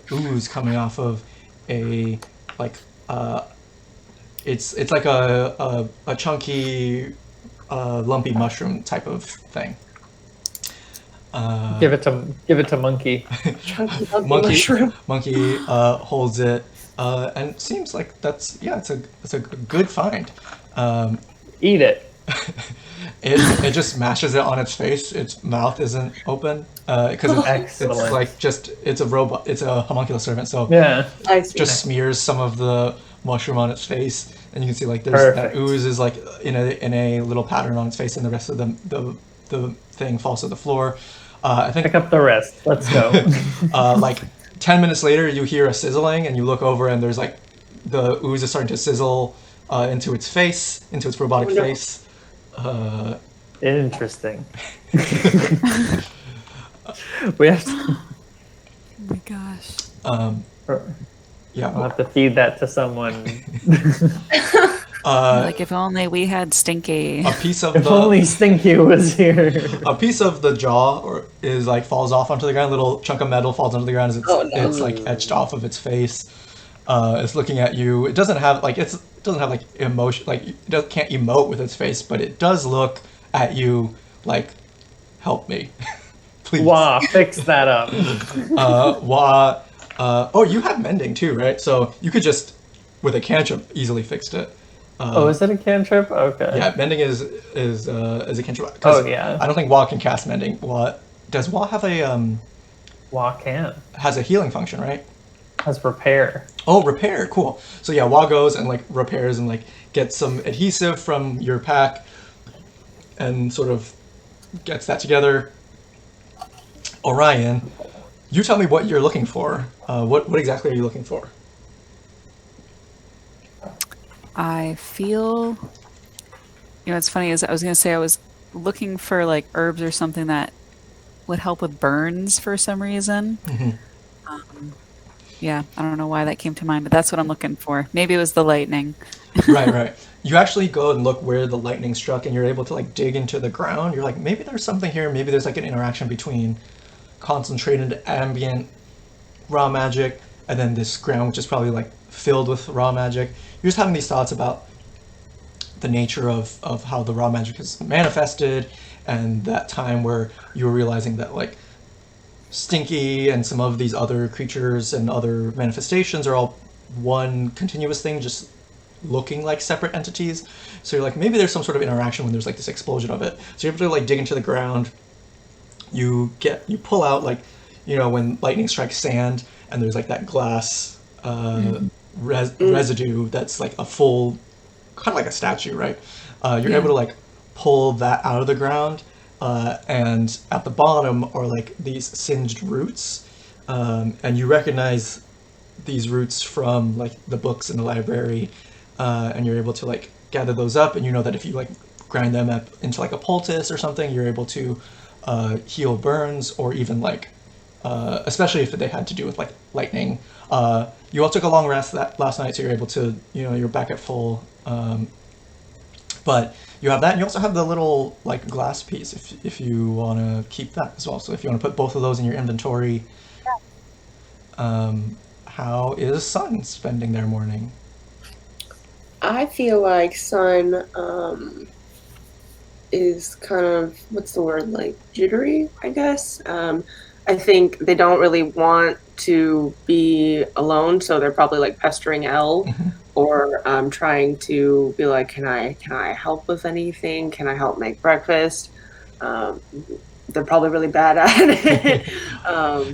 ooze coming off of a like it's like a chunky lumpy mushroom type of thing. Give it to Monkey. Chunky lumpy Monkey mushroom. Monkey holds it, and it seems like it's a good find. Eat it. It just mashes it on its face. Its mouth isn't open because it's Excellent. like just it's a robot. It's a homunculus servant, so Yeah. I see. just smears some of the mushroom on its face, and you can see like there's that Perfect. ooze is like in a little pattern on its face, and the rest of the thing falls to the floor. I think Pick up the rest. Let's go. like 10 minutes later, you hear a sizzling, and you look over, and there's like the ooze is starting to sizzle into its face, into its robotic Oh, no. face. Interesting. We have to, Oh my gosh. Yeah. we'll have to feed that to someone. Like if only we had Stinky. A piece of If only Stinky was here. a piece of the jaw is like falls off onto the ground. A little chunk of metal falls onto the ground as it's, Oh, no. it's like etched off of its face. It's looking at you. It doesn't have like emotion. Like can't emote with its face, but it does look at you like, help me, please. Wow, fix that up. Oh, you have mending too, right? So you could just with a cantrip easily fixed it. Oh, is it a cantrip? Okay. Yeah, mending is a cantrip. 'Cause Oh, yeah. I don't think Wa can cast mending. Does Wa have a Wa can. has a healing function, right? Has repair. Oh, repair, cool. So yeah, Wa goes and like repairs and like gets some adhesive from your pack and sort of gets that together. Orion, you tell me what you're looking for. What exactly are you looking for? I feel. It's funny is I was gonna say I was looking for like herbs or something that would help with burns for some reason. Yeah, I don't know why that came to mind, but that's what I'm looking for. Maybe it was the lightning. Right. You actually go and look where the lightning struck, and you're able to like dig into the ground. You're like, maybe there's something here. Maybe there's like an interaction between concentrated ambient raw magic and then this ground, which is probably like filled with raw magic. You're just having these thoughts about the nature of how the raw magic is manifested, and that time where you were realizing that like Stinky and some of these other creatures and other manifestations are all one continuous thing, just looking like separate entities. So you're like, maybe there's some sort of interaction when there's like this explosion of it. So you're able to like dig into the ground. You pull out like, when lightning strikes sand and there's like that glass residue that's like a full, kind of like a statue, right? You're able to like pull that out of the ground. And at the bottom are like these singed roots, and you recognize these roots from like the books in the library, and you're able to like gather those up, and you know that if you like grind them up into like a poultice or something, you're able to heal burns, or even like especially if they had to do with like lightning. You all took a long rest last night, so you're able to, you're back at full. But you have that, and you also have the little like glass piece if you want to keep that as well. So if you want to put both of those in your inventory. How is Sun spending their morning? I feel like Sun is kind of, what's the word, like jittery, I guess. I think they don't really want to be alone, so they're probably like pestering Elle or trying to be like, can I help with anything? Can I help make breakfast? They're probably really bad at it.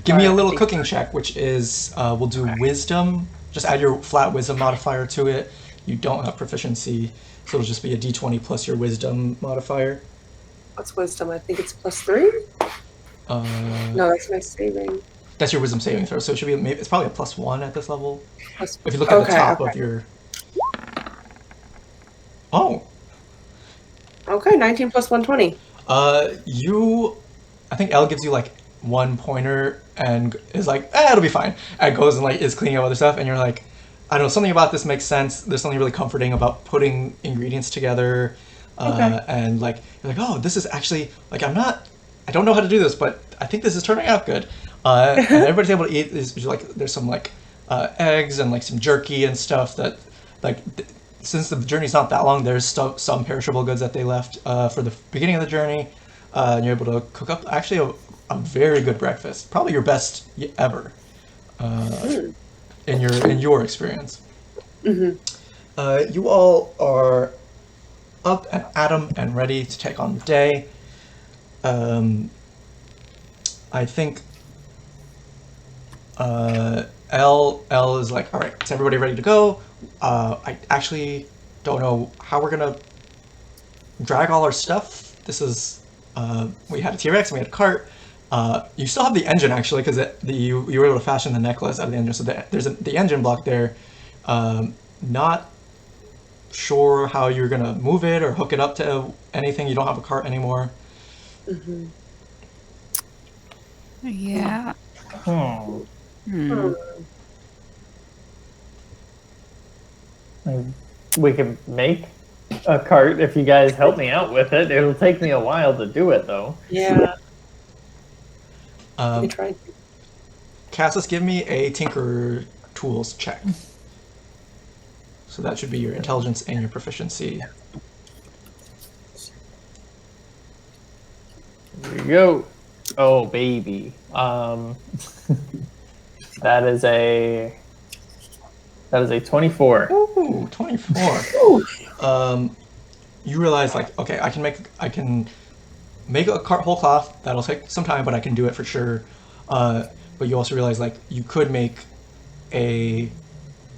Give me a but little I think- cooking check, which is we'll do wisdom. Just add your flat wisdom modifier to it. You don't have proficiency, so it'll just be a d20 plus your wisdom modifier. What's wisdom? I think it's +3. No, that's my saving. That's your wisdom saving throw, so it should be maybe it's probably a +1 at this level. Plus- If you look at the okay, top okay. of your. Oh, Okay, 19 plus 120. I think L gives you like 1 pointer and is like, it'll be fine. And goes and like is cleaning up other stuff, and you're like, I don't know, something about this makes sense. There's something really comforting about putting ingredients together, Okay. and like you're like, oh, this is actually like I don't know how to do this, but I think this is turning out good. And everybody's able to eat. Is like there's some like eggs and like some jerky and stuff that like. Since the journey's not that long, there's some perishable goods that they left for the beginning of the journey, and you're able to cook up actually a very good breakfast, probably your best ever, in your experience. You all are up and at 'em and ready to take on the day. I think L is like, all right, is everybody ready to go? I actually don't know how we're gonna drag all our stuff. This is we had a T-Rex and we had a cart. You still have the engine actually because you were able to fashion the necklace out of the engine. So there's the engine block there. Not sure how you're gonna move it or hook it up to anything. You don't have a cart anymore. Yeah. We can make a cart if you guys help me out with it. It'll take me a while to do it, though. Yeah. We tried. Cassis, give me a Tinker Tools check. So that should be your intelligence and your proficiency. Here we go. Oh, baby. That is a 24. Ooh, 24. You realize like, okay, I can make a cart whole cloth. That'll take some time, but I can do it for sure. But you also realize like you could make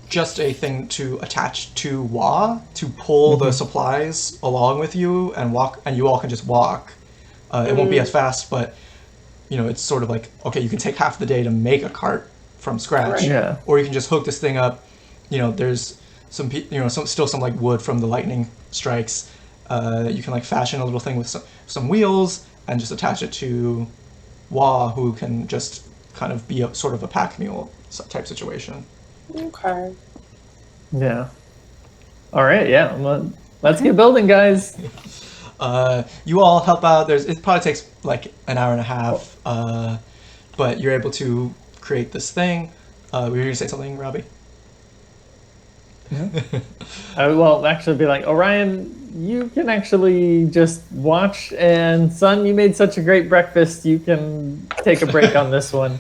just a thing to attach to Wa to pull the supplies along with you and walk, and you all can just walk. It won't be as fast, but it's sort of like, okay, you can take half the day to make a cart from scratch, Right. Yeah. or you can just hook this thing up. There's still some like wood from the lightning strikes. You can like fashion a little thing with some wheels and just attach it to Wa, who can just kind of be a sort of a pack mule type situation. Okay. Yeah. All right. Yeah. Let's get building, guys. You all help out. It probably takes like an hour and a half, but you're able to create this thing. Were you gonna say something, Robbie? I will actually be like, Orion, you can actually just watch, and son, you made such a great breakfast. You can take a break on this one.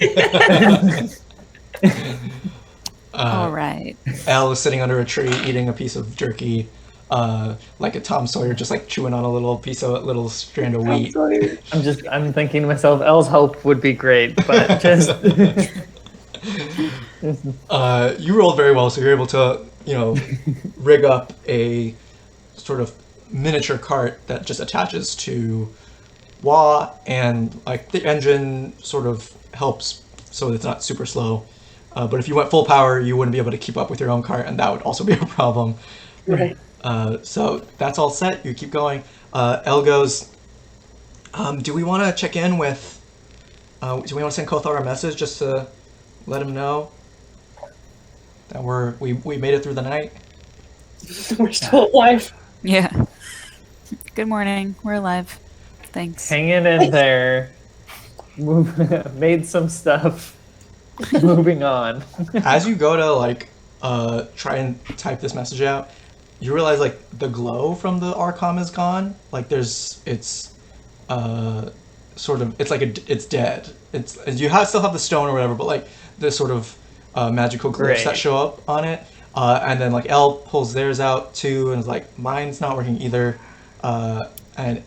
All right. Al is sitting under a tree eating a piece of jerky, like a Tom Sawyer, just like chewing on a little strand of wheat. I'm thinking to myself, Elle's help would be great, but just You rolled very well, so you're able to, rig up a sort of miniature cart that just attaches to Wa, and like the engine sort of helps so it's not super slow. But if you went full power, you wouldn't be able to keep up with your own cart, and that would also be a problem. Right. So that's all set. You keep going. El goes, do we want to check in with... do we want to send Kothar a message just to let him know that we made it through the night? We're still alive. Yeah. Good morning. We're alive. Thanks. hanging in there. Made some stuff. Moving on. As you go to try and type this message out, you realize like the glow from the Archom is gone. Like it's dead. You still have the stone or whatever, but like the sort of magical glyphs that show up on it. And then like Elle pulls theirs out too, and is like, mine's not working either. And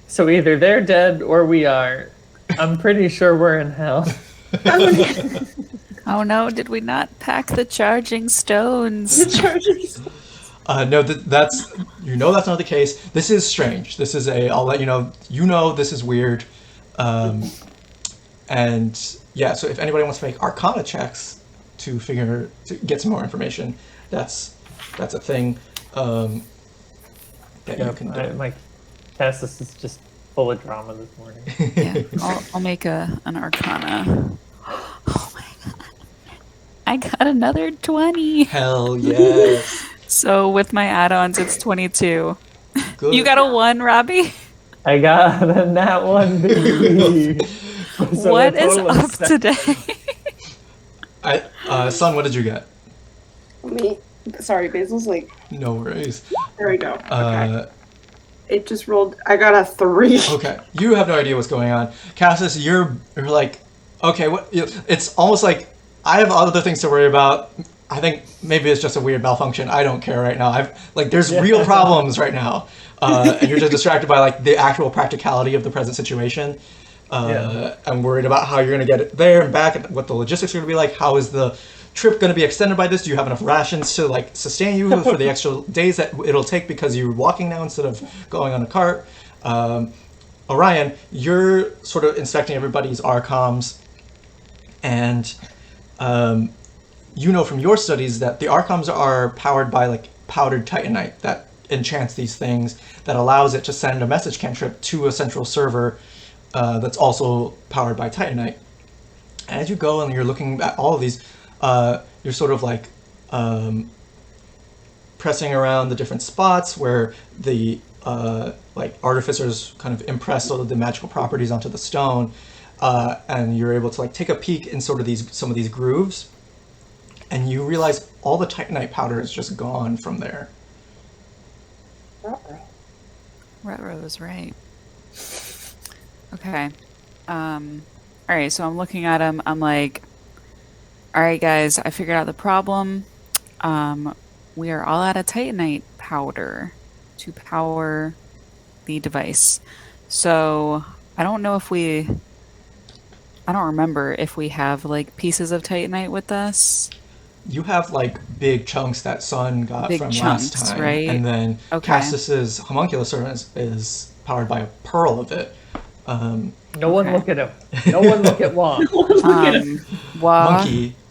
So either they're dead or we are. I'm pretty sure we're in hell. Oh no, did we not pack the charging stones? no, that's not the case. This is strange. This is I'll let you know. This is weird. And yeah, so if anybody wants to make Arcana checks to get some more information, that's a thing that you Yep, can do. my Cassis is just full of drama this morning. Yeah, I'll make an Arcana. Oh my god, I got another 20. Hell yes. So with my add-ons, it's 22. Good. You got a 1, Robbie? I got a nat one, baby. So What a is total of up 7. today? Son, what did you get? Me. Sorry, Basil's like. No worries. There we go. Okay. Uh, It just rolled. I got a 3. okay, you have no idea what's going on. Cassis, you're like, okay, what? It's almost like I have other things to worry about. I think maybe it's just a weird malfunction. I don't care right now. There's real problems right now, and you're just distracted by like the actual practicality of the present situation. I'm worried about how you're gonna get it there and back, and what the logistics are gonna be like. How is the trip gonna be extended by this? Do you have enough rations to like sustain you for the extra days that it'll take because you're walking now instead of going on a cart? Orion, you're sort of inspecting everybody's Arcoms, and you know from your studies that the Arcoms are powered by like powdered titanite that enchants these things, that allows it to send a message cantrip to a central server that's also powered by titanite. And as you go and you're looking at all of these, you're sort of like pressing around the different spots where the like artificers kind of impress all of the magical properties onto the stone, and you're able to like take a peek in sort of some of these grooves, and you realize all the titanite powder is just gone from there. Retro was right. Okay. All right, so I'm looking at him. I'm like, all right, guys, I figured out the problem. We are all out of titanite powder to power the device. So I don't remember if we have like pieces of titanite with us. You have like big chunks that Sun got Big from chunks, last time, right? and then Okay. Cassis's homunculus servant is powered by a pearl of it. No one Okay. look at him. No one look at Wong. Monkey.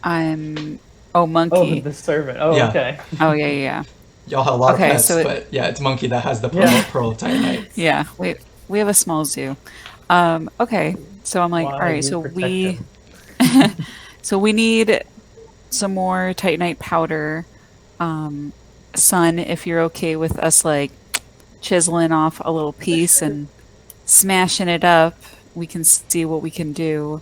Monkey. Oh, Monkey. the servant. Oh, Yeah. okay. Oh, yeah. Y'all have a lot Okay, of pets, so but yeah, it's Monkey that has the pearl of titanite. Yeah, we have a small zoo. Okay, so I'm like, Why all right, we so protect so we need some more titanite powder. Son, if you're okay with us like chiseling off a little piece and smashing it up, we can see what we can do.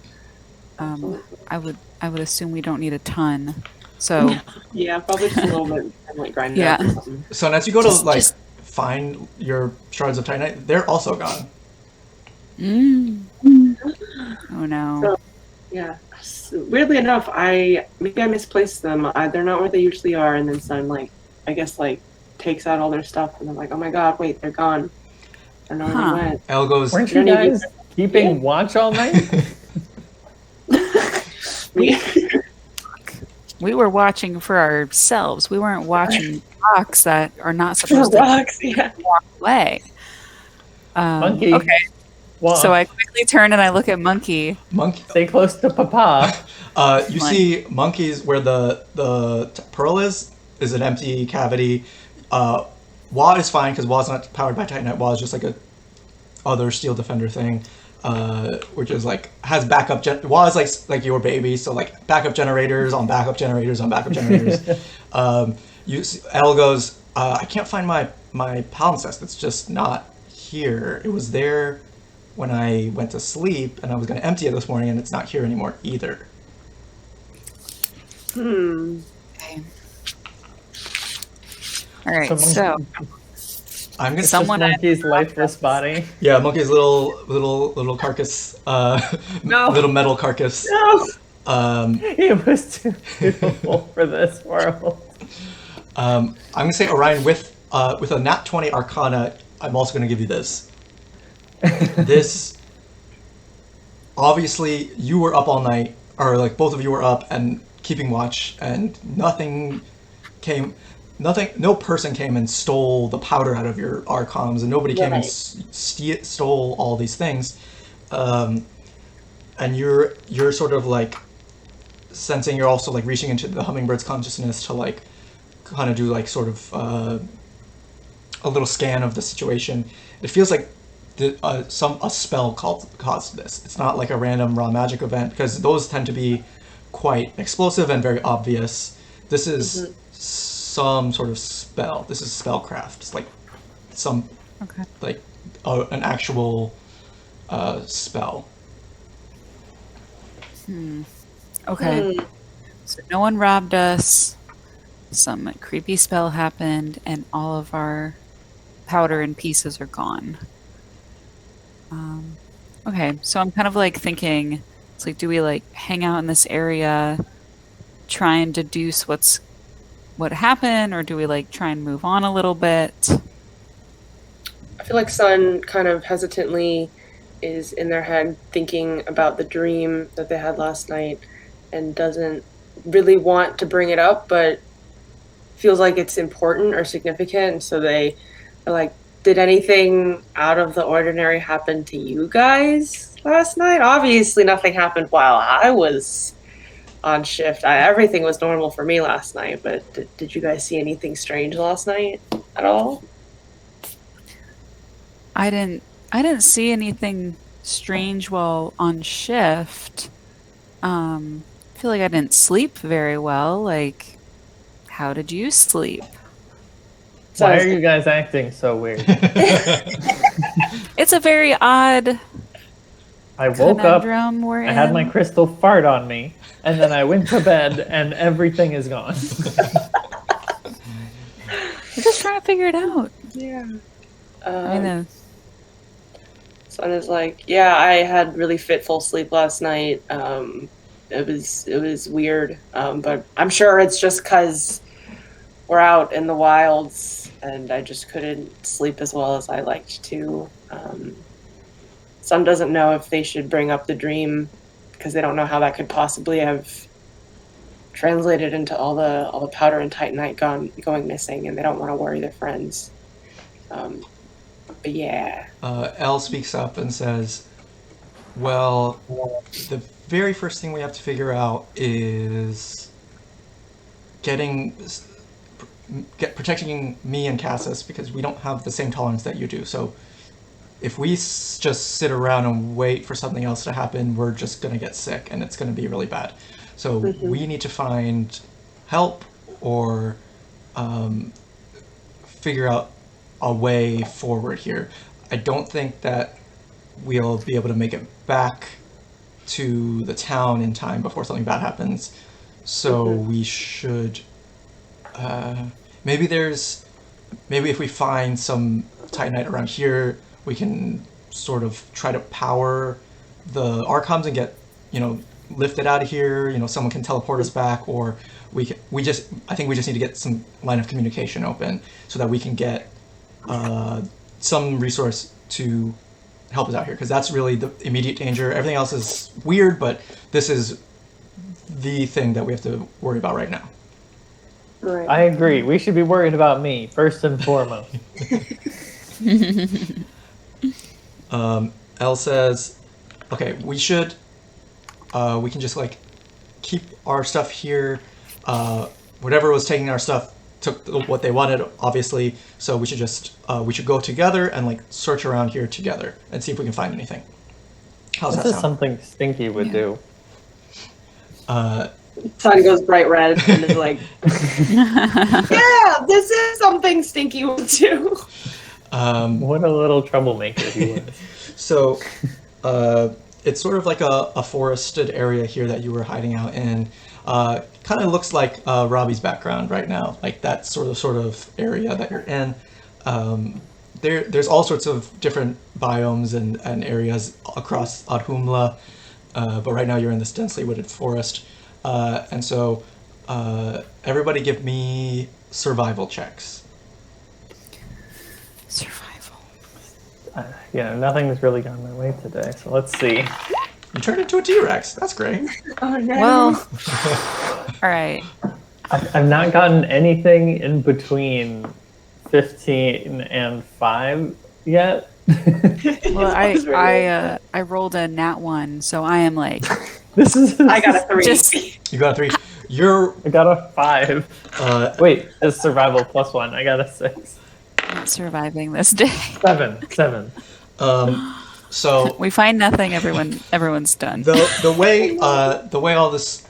I would assume we don't need a ton. So Yeah, probably just a little bit and like grind it Yeah. up or something. So as you go Just- to like just- find your shards of titanite, they're also gone. oh no. Yeah. Weirdly enough, maybe I misplaced them. They're not where they usually are, and then Sun like I guess like takes out all their stuff, and I'm like, oh my god, wait, they're gone. I don't know Huh. where they went. Elle goes, Weren't you Don't even- guys keeping watch all night? We were watching for ourselves. We weren't watching rocks that are not supposed to Rocks, yeah. walk away. Monkey. Okay, Wong, so I quickly turn and I look at Monkey. Monkey. stay close to Papa. You Like- see monkeys where the pearl is an empty cavity. Wa is fine because Wa's not powered by titanite. Wa is just like a other steel defender thing, which is like has backup. Wa is like your baby, so like backup generators on backup generators on backup generators. Elle goes, I can't find my palimpsest. It's just not here. It was there when I went to sleep, and I was going to empty it this morning, and it's not here anymore either. Hmm. Okay. All right, So so I'm gonna Someone- Monkey's lifeless body. Yeah, Monkey's little carcass, No. little metal carcass. No. It was too beautiful for this world. I'm gonna say Orion with a nat 20 Arcana. I'm also gonna give you this. This obviously you were up all night, or like both of you were up and keeping watch, and no person came and stole the powder out of your archons, and nobody came and Right. stole all these things. and you're sort of like sensing you're also like reaching into the hummingbird's consciousness to like kind of do like sort of a little scan of the situation. It feels like a spell caused this. It's not like a random raw magic event because those tend to be quite explosive and very obvious. This is some sort of spell. This is spellcraft. It's like some like an actual spell. Okay. So no one robbed us. Some creepy spell happened, and all of our powder and pieces are gone. Okay, so I'm kind of like thinking, it's like, do we like hang out in this area, try and deduce what happened, or do we like try and move on a little bit? I feel like Sun kind of hesitantly is in their head thinking about the dream that they had last night and doesn't really want to bring it up, but feels like it's important or significant. So they are like, did anything out of the ordinary happen to you guys last night? Obviously, nothing happened while I was on shift. Everything was normal for me last night, but did you guys see anything strange last night at all? I didn't see anything strange while on shift. I feel like I didn't sleep very well. Like, how did you sleep? Why are you guys acting so weird? It's a very odd I woke up, conundrum we're I had in. my crystal fart on me, and then I went to bed, and everything is gone. We're just trying to figure it out. Yeah. I know. Sun is like, yeah, I had really fitful sleep last night. It was weird, but I'm sure it's just because we're out in the wilds, and I just couldn't sleep as well as I liked to. Sun doesn't know if they should bring up the dream because they don't know how that could possibly have translated into all the powder and titanite going missing, and they don't want to worry their friends. But yeah. Elle speaks up and says, well, the very first thing we have to figure out is protecting me and Cassis, because we don't have the same tolerance that you do. So if we just sit around and wait for something else to happen, we're just going to get sick, and it's going to be really bad. So we need to find help or figure out a way forward here. I don't think that we'll be able to make it back to the town in time before something bad happens. So we should maybe if we find some titanite around here, we can sort of try to power the archons and get, lifted out of here. Someone can teleport us back, or I think we just need to get some line of communication open so that we can get some resource to help us out here, because that's really the immediate danger. Everything else is weird, but this is the thing that we have to worry about right now. Right. I agree. We should be worried about me, first and foremost. Elle says, okay, we can just like keep our stuff here. Whatever was taking our stuff took what they wanted, obviously, so we should go together and like search around here together and see if we can find anything. How's This that is sound? something Stinky would do. Sun goes bright red and is like, yeah, this is something Stinky would do. What a little troublemaker he was. So, it's sort of like a forested area here that you were hiding out in. Kind of looks like Robbie's background right now, like that sort of area that you're in. There's all sorts of different biomes and areas across Adhumla, but right now you're in this densely wooded forest. And so everybody give me survival checks. Survival. Nothing's really gone my way today, so let's see. You turned into a T-Rex. That's great. Oh no. Well, all right. I've not gotten anything in between 15 and 5 yet, Well, It was really good. I rolled a nat 1, so I am like This is. I got a 3. just You got a 3. You're I got a 5. uh, Wait, it's survival +1. I got a 6. not surviving this day. 7. so We find nothing. Everyone's done. the way all this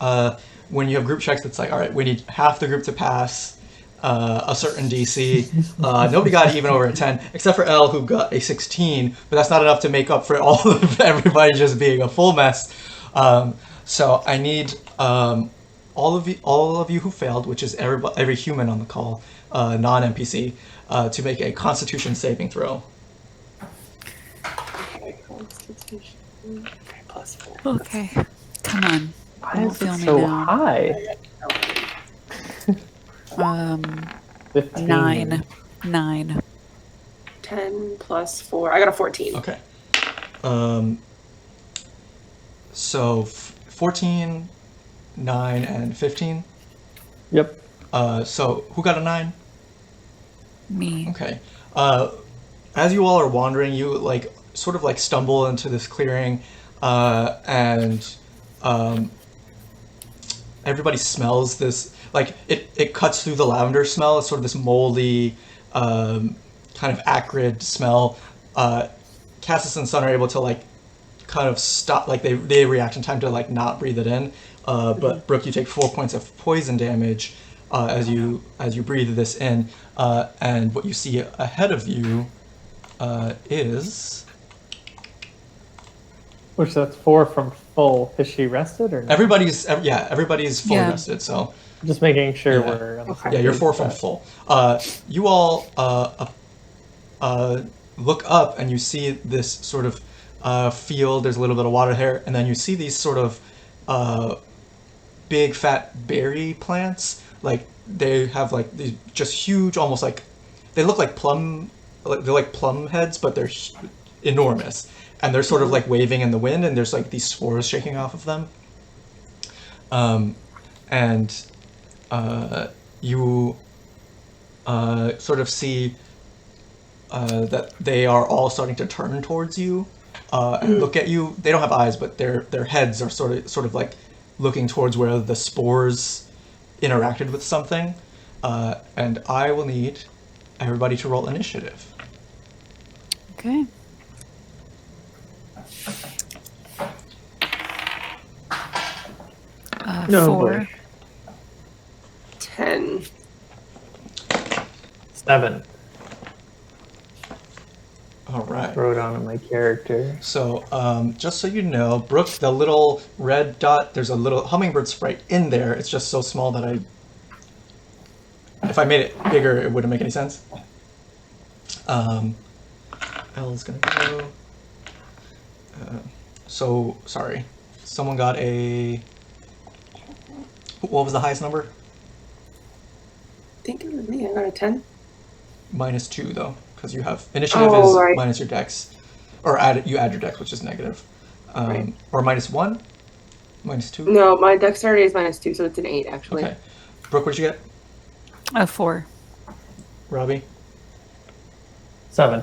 when you have group checks, it's like, all right, we need half the group to pass a certain DC. Nobody got even over a 10, except for Elle, who got a 16, but that's not enough to make up for all of everybody just being a full mess. So I need all of you who failed, which is every human on the call, non NPC, to make a Constitution saving throw. Okay, Constitution. Okay, +4. Okay, come on. Why Don't is it feel me so now. high? 15. 9. 10 + 4. I got a 14. Okay. So 14, 9, and 15. Yep. So who got a 9? Me. Okay. As you all are wandering, you like sort of like stumble into this clearing, and everybody smells this. Like it cuts through the lavender smell. It's sort of this moldy, kind of acrid smell. Cassis and Sun are able to like kind of stop. Like they react in time to like not breathe it in. But Brooke, you take 4 points of poison damage as you breathe this in, and what you see ahead of you is Which that's 4 from full. Is she rested or not? everybody's fully Yeah. rested. So Just making sure Yeah. we're on the same yeah, you're page 4 with from that. full. You all look up and you see this sort of field. There's a little bit of water there, and then you see these sort of big fat berry plants. Like they have like these just huge, almost like they look like plum. They're like plum heads, but they're enormous, and they're sort of like waving in the wind. And there's like these spores shaking off of them. And you sort of see that they are all starting to turn towards you and look at you. They don't have eyes, but their heads are sort of like looking towards where the spores interacted with something. And I will need everybody to roll initiative. Okay. No 4. boy. 10. 7. All right. Wrote on my character. So, just so you know, Brooke, the little red dot, there's a little hummingbird sprite in there. It's just so small that if I made it bigger, it wouldn't make any sense. L's gonna go. So, sorry. Someone got a. What was the highest number? I think it was me. I got a 10. -2 though, because you have initiative Oh, is right. minus your dex, or you add your dex, which is negative, Right. or -1, -2. No, my dexterity is -2, so it's an 8 actually. Okay, Brooke, what'd you get? A 4. Robbie, 7.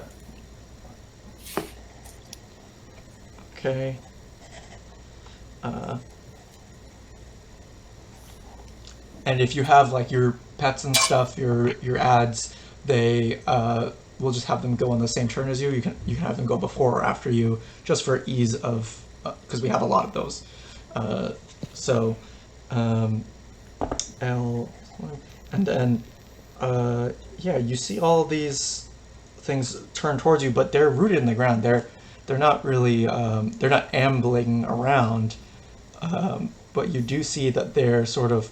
okay. And if you have like your pets and stuff, your ads, they we'll just have them go on the same turn as you. You can have them go before or after you, just for ease of because we have a lot of those. So L, and then yeah, you see all these things turn towards you, but they're rooted in the ground. They're not really they're not ambling around, but you do see that they're sort of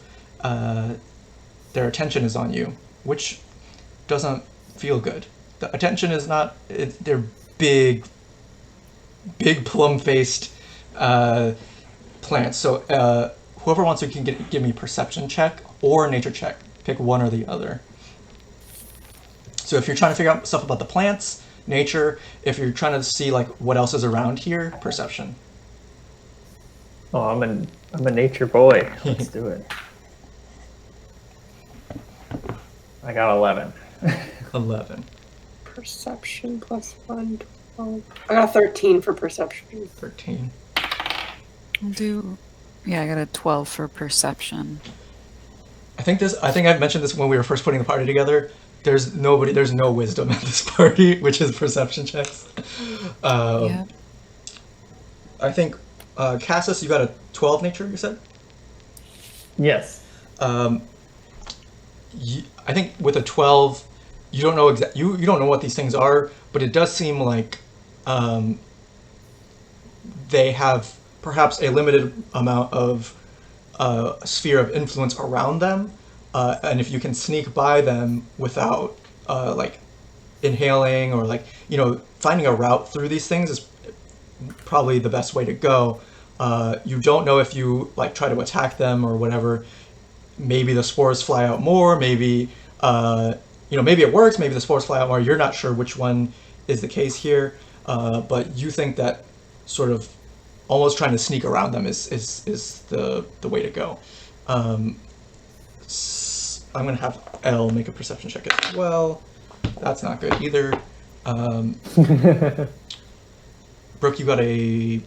their attention is on you, which doesn't feel good. The attention is not. They're big plum-faced plants. So whoever wants to can give me a perception check or a nature check. Pick one or the other. So if you're trying to figure out stuff about the plants, nature. If you're trying to see like what else is around here, perception. Oh, I'm a nature boy. Let's do it. I got 11. 11. Perception +1. I got a 13 for perception. 13. I'll do. Yeah, I got a 12 for perception. I think I've mentioned this when we were first putting the party together. There's no wisdom in this party, which is perception checks. Yeah. I think, Cassis, you got a 12 nature, you said? Yes. I think with a 12, you don't know you don't know what these things are, but it does seem like they have perhaps a limited amount of sphere of influence around them, and if you can sneak by them without like inhaling or like finding a route through these things is probably the best way to go. You don't know if you like try to attack them or whatever. Maybe the spores fly out more. Maybe maybe it works. Maybe the spores fly out more. You're not sure which one is the case here, but you think that sort of almost trying to sneak around them is the way to go. I'm gonna have Elle make a perception check as well. That's not good either. Brooke, you got a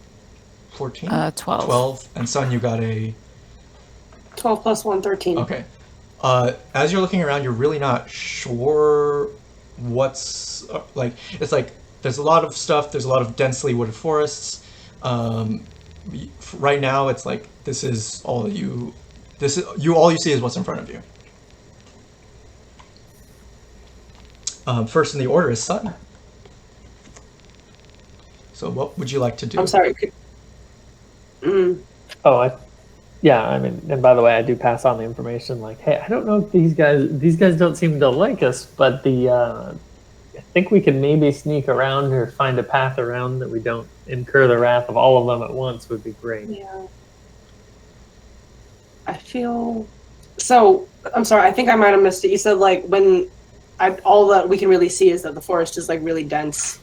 14? 12. 12. And Sun, you got a... 12 plus 1, 13. Okay. As you're looking around, you're really not sure what's... it's like, there's a lot of stuff, there's a lot of densely wooded forests. Right now, it's like, all you see is what's in front of you. First in the order is Sun. So what would you like to do? I'm sorry. Oh, yeah. I mean, and by the way, I do pass on the information. Like, hey, I don't know if these guys don't seem to like us, but I think we can maybe sneak around or find a path around that we don't incur the wrath of all of them at once. Would be great. Yeah. I feel so. I'm sorry. I think I might have missed it. You said like all that we can really see is that the forest is like really dense.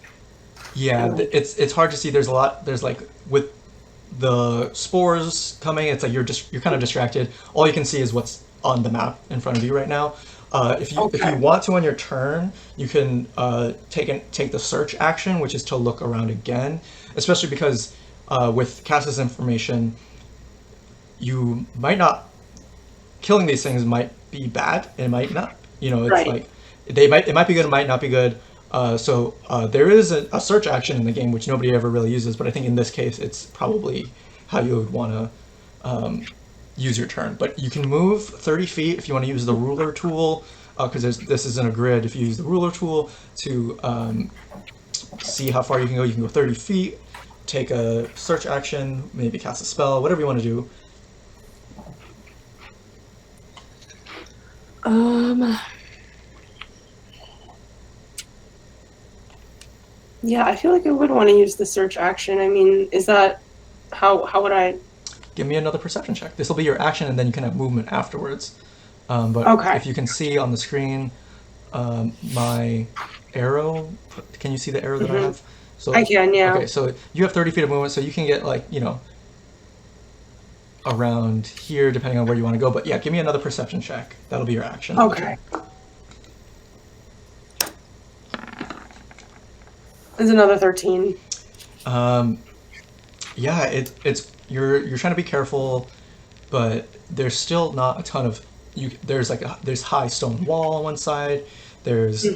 Yeah, it's hard to see. There's a lot. There's like with the spores coming, it's like you're kind of distracted. All you can see is what's on the map in front of you right now. If you want to on your turn, you can take the search action, which is to look around again. Especially because with Cass's information, you might not killing these things might be bad. It might not. It's right. like it might be good. It might not be good. So there is a search action in the game which nobody ever really uses, but I think in this case it's probably how you would want to use your turn. But you can move 30 feet if you want to use the ruler tool, because this is in a grid. If you use the ruler tool to see how far you can go 30 feet, take a search action, maybe cast a spell, whatever you want to do. Yeah, I feel like I would want to use the search action. I mean, is that how would I? Give me another perception check. This will be your action, and then you can have movement afterwards. But Okay. if you can see on the screen, my arrow. Can you see the arrow that I have? So I can, yeah. Okay, so you have 30 feet of movement, so you can get around here, depending on where you want to go. But yeah, give me another perception check. That'll be your action. Okay. There's another 13. Yeah, it's you're trying to be careful, but there's still not a ton of there's high stone wall on one side. There's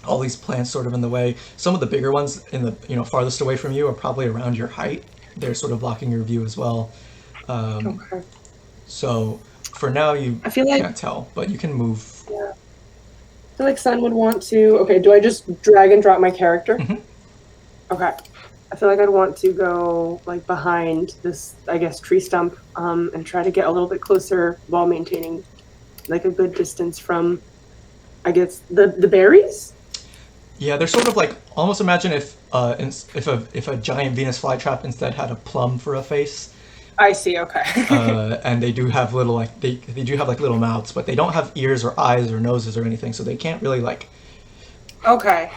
all these plants sort of in the way. Some of the bigger ones in the farthest away from you are probably around your height. They're sort of blocking your view as well. Okay. So for now you I feel like, can't tell, but you can move. Yeah. I feel like Sun would want to. Okay, do I just drag and drop my character? Mhm. Okay. I feel like I'd want to go like behind this, I guess, tree stump, and try to get a little bit closer while maintaining like a good distance from, I guess, the berries. Yeah, they're sort of like almost imagine if a giant Venus flytrap instead had a plum for a face. I see. Okay. And they do have little they do have like little mouths, but they don't have ears or eyes or noses or anything, so they can't really like. Okay.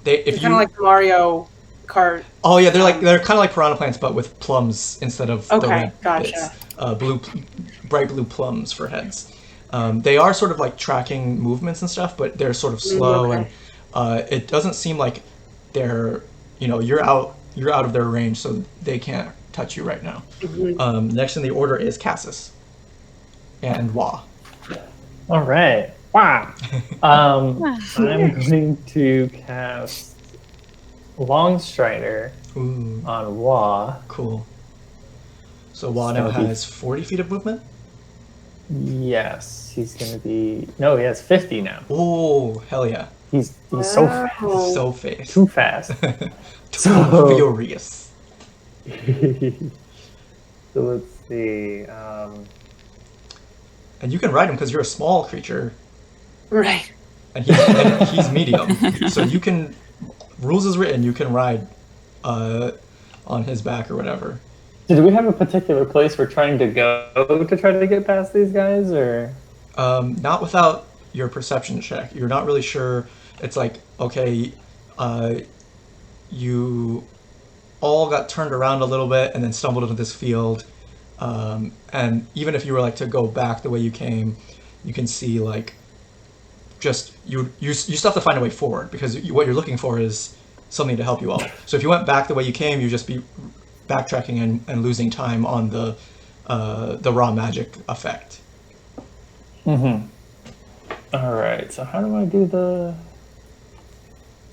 If kind of like the Mario Kart. Oh yeah, they're kind of like piranha plants, but with plums instead of the red gotcha. bits. Bright blue plums for heads. They are sort of like tracking movements and stuff, but they're sort of slow, okay. and it doesn't seem like they're you're out of their range, so they can't touch you right now. Next in the order is Cassis and Wah. All right. Wow. I'm going to cast Longstrider Ooh, on Wah. cool. So Wah now It's gonna be- has 40 feet of movement. Yes, he's going to be. No, he has 50 now. Oh, hell yeah. He's so fast. So fast. Too fast. Too So- furious. So let's see. And you can ride him because you're a small creature, Right. and he's medium. So you can, rules is written, you can ride on his back or whatever. Did we have a particular place we're trying to go to try to get past these guys, or? Not without your perception check. You're not really sure. It's like, okay, you all got turned around a little bit and then stumbled into this field. And even if you were like to go back the way you came, you can see like just you still have to find a way forward because what you're looking for is something to help you out. So if you went back the way you came, you'd just be backtracking and losing time on the raw magic effect. Mm-hmm. All right. So how do I do the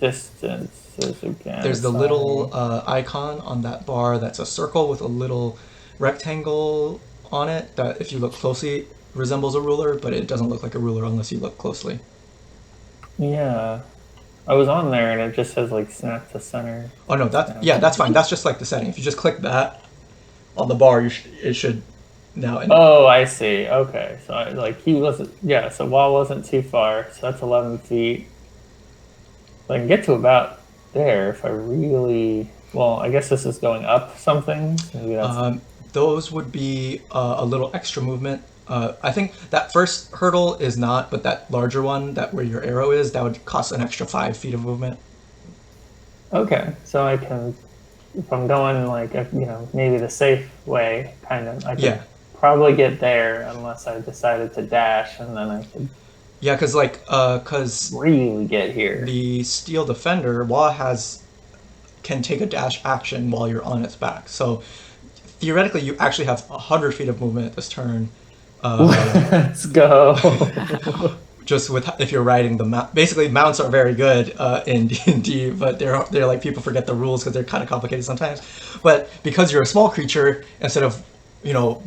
distances again? There's the Sorry. little icon on that bar that's a circle with a little rectangle on it that, if you look closely, resembles a ruler, but it doesn't look like a ruler unless you look closely. Yeah. I was on there and it just says like snap to center. Oh no, that's fine. That's just like the setting. If you just click that on the bar, it should now. Oh, I see. Okay. So he wasn't. Yeah. So Wall wasn't too far. So that's 11 feet. So I can get to about there if I really. Well, I guess this is going up something. Maybe that's. Those would be a little extra movement. I think that first hurdle is not, but that larger one, that where your arrow is, that would cost an extra 5 feet of movement. Okay, so I can, if I'm going like maybe the safe way, kind of, I could probably get there unless I decided to dash, and then I could. Yeah, because really get here. The Steel Defender can take a dash action while you're on its back. So theoretically, you actually have 100 feet of movement this turn. Let's go. Just if you're riding the mount. Basically, mounts are very good in D&D, but they're like, people forget the rules because they're kind of complicated sometimes. But because you're a small creature, instead of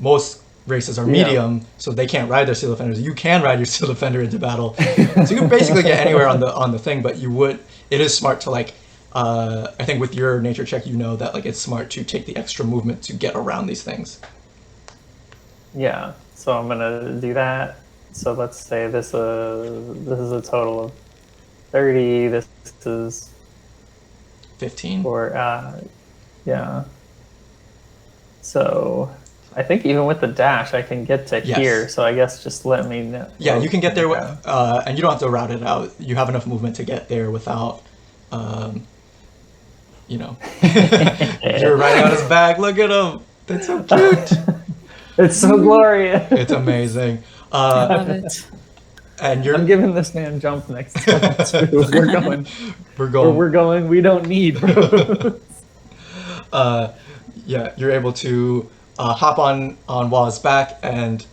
most races are medium, so they can't ride their Steel Defenders. You can ride your Steel Defender into battle, so you can basically get anywhere on the thing. But it is smart to like. I think with your nature check, that like it's smart to take the extra movement to get around these things. Yeah. So I'm gonna do that. So let's say this is a total of 30. This is 15. For yeah. So I think even with the dash, I can get to here. So I guess just let me know. Yeah, you can get there, and you don't have to route it out. You have enough movement to get there without, you're riding on his back. Look at him. That's so cute. It's so glorious. It's amazing. Love it. And I'm giving this man jump next time too. We're going. We're going. We don't need bros. Yeah, you're able to hop on Wah's back, and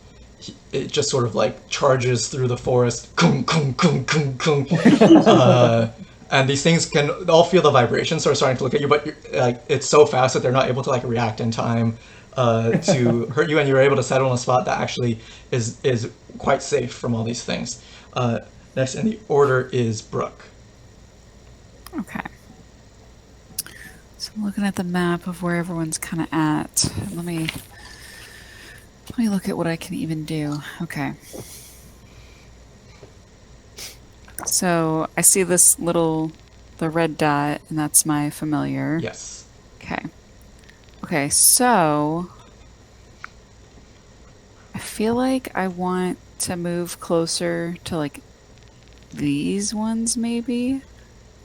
it just sort of like charges through the forest. Kung, kung, kung, kung, kung. And these things can all feel the vibrations, so are starting to look at you, but it's so fast that they're not able to like react in time to hurt you, and you're able to settle in a spot that actually is quite safe from all these things. Next in the order is Brooke. Okay. So I'm looking at the map of where everyone's kind of at. Let me look at what I can even do. Okay. So I see the red dot, and that's my familiar. Yes. Okay. Okay, so I feel like I want to move closer to like these ones maybe.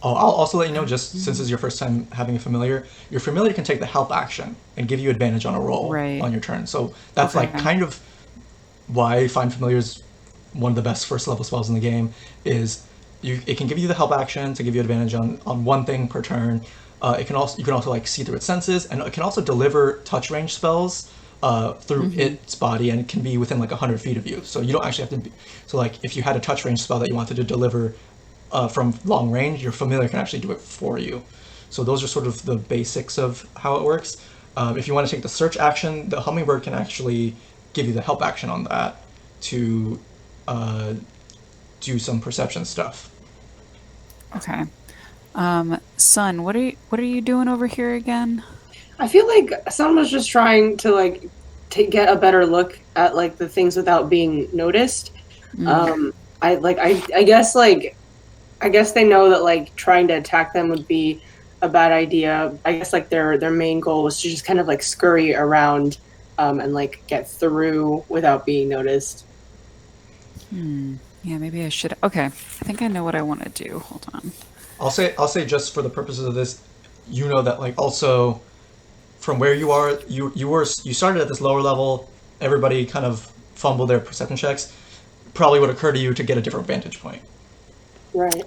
Oh, I'll also let you know, just since it's your first time having a familiar, your familiar can take the help action and give you advantage on a roll on your turn. So that's like kind of why I find familiars one of the best first level spells in the game. Is it can give you the help action to give you advantage on one thing per turn, It can also you can also like see through its senses, and it can also deliver touch range spells through its body, and it can be within like 100 feet of you. So you don't actually have to be. So like if you had a touch range spell that you wanted to deliver from long range, your familiar can actually do it for you. So those are sort of the basics of how it works. If you want to take the search action, the hummingbird can actually give you the help action on that to do some perception stuff. Okay. Son, what are you doing over here again? I feel like someone was just trying to like to get a better look at like the things without being noticed. I guess I guess they know that like trying to attack them would be a bad idea. I guess like their main goal was to just kind of like scurry around and like get through without being noticed. Yeah, maybe I should. Okay, I think I know what I want to do. Hold on. I'll say just for the purposes of this, you know that like also from where you are, you started at this lower level. Everybody kind of fumbled their perception checks. Probably would occur to you to get a different vantage point. Right.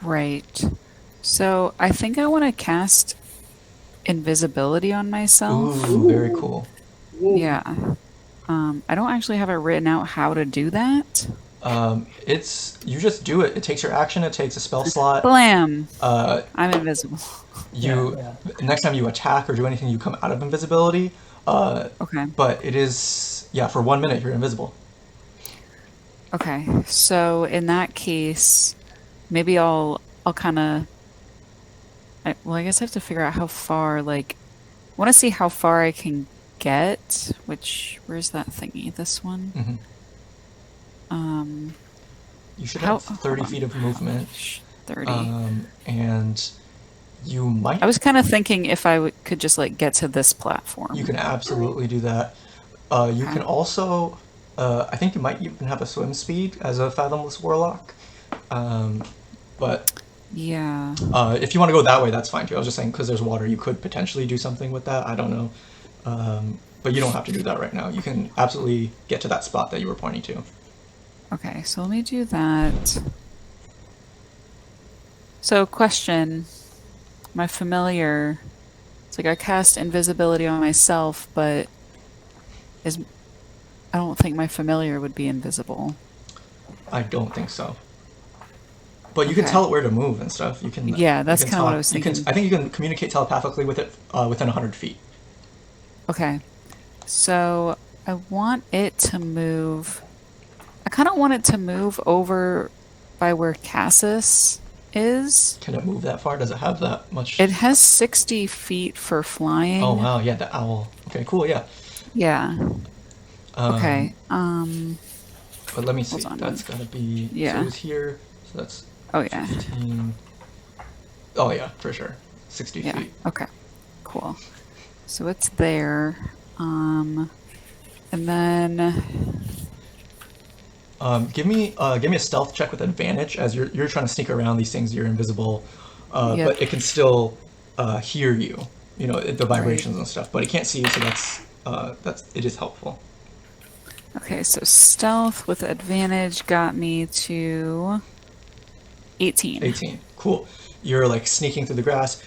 Right. So I think I want to cast invisibility on myself. Ooh, very cool. Yeah. I don't actually have it written out how to do that. It's you just do it. It takes your action. It takes a spell slot. Blam! I'm invisible. Next time you attack or do anything, you come out of invisibility. Okay. But it is for 1 minute you're invisible. Okay. So in that case, maybe I'll kind of. Well, I guess I have to figure out how far. Like, I want to see how far I can get. Where's that thingy? This one. Mm-hmm. You should How- have 30 feet of movement. 30. And you might. I was kind of thinking if I could just like get to this platform. You can absolutely do that. You Okay. can also. I think you might even have a swim speed as a fathomless warlock. But Yeah. if you want to go that way, that's fine too. I was just saying because there's water, you could potentially do something with that. I don't know. But you don't have to do that right now. You can absolutely get to that spot that you were pointing to. Okay, so let me do that. So, question. My familiar. It's like I cast invisibility on myself, but I don't think my familiar would be invisible. I don't think so. But you can Okay. tell it where to move and stuff. You can. Yeah, that's you can kinda what I talk- was you can- thinking. I think you can communicate telepathically with it within 100 feet. Okay. So I want it to move. I kind of want it to move over by where Cassis is. Can it move that far? Does it have that much? It has 60 feet for flying. Oh wow, yeah, the owl. Okay, cool, yeah. Yeah. Okay. But let me see. Hold on. That's gotta be. Yeah. So it was here. So that's Oh yeah. 15. Oh yeah, for sure. 60 Yeah. feet. Okay. Cool. So it's there. And then Give me a stealth check with advantage as you're trying to sneak around these things. You're invisible, Yep. but it can still hear you. You know the vibrations and stuff, but it can't see you. So that's it is helpful. okay, so stealth with advantage got me to 18. 18. Cool. You're like sneaking through the grass.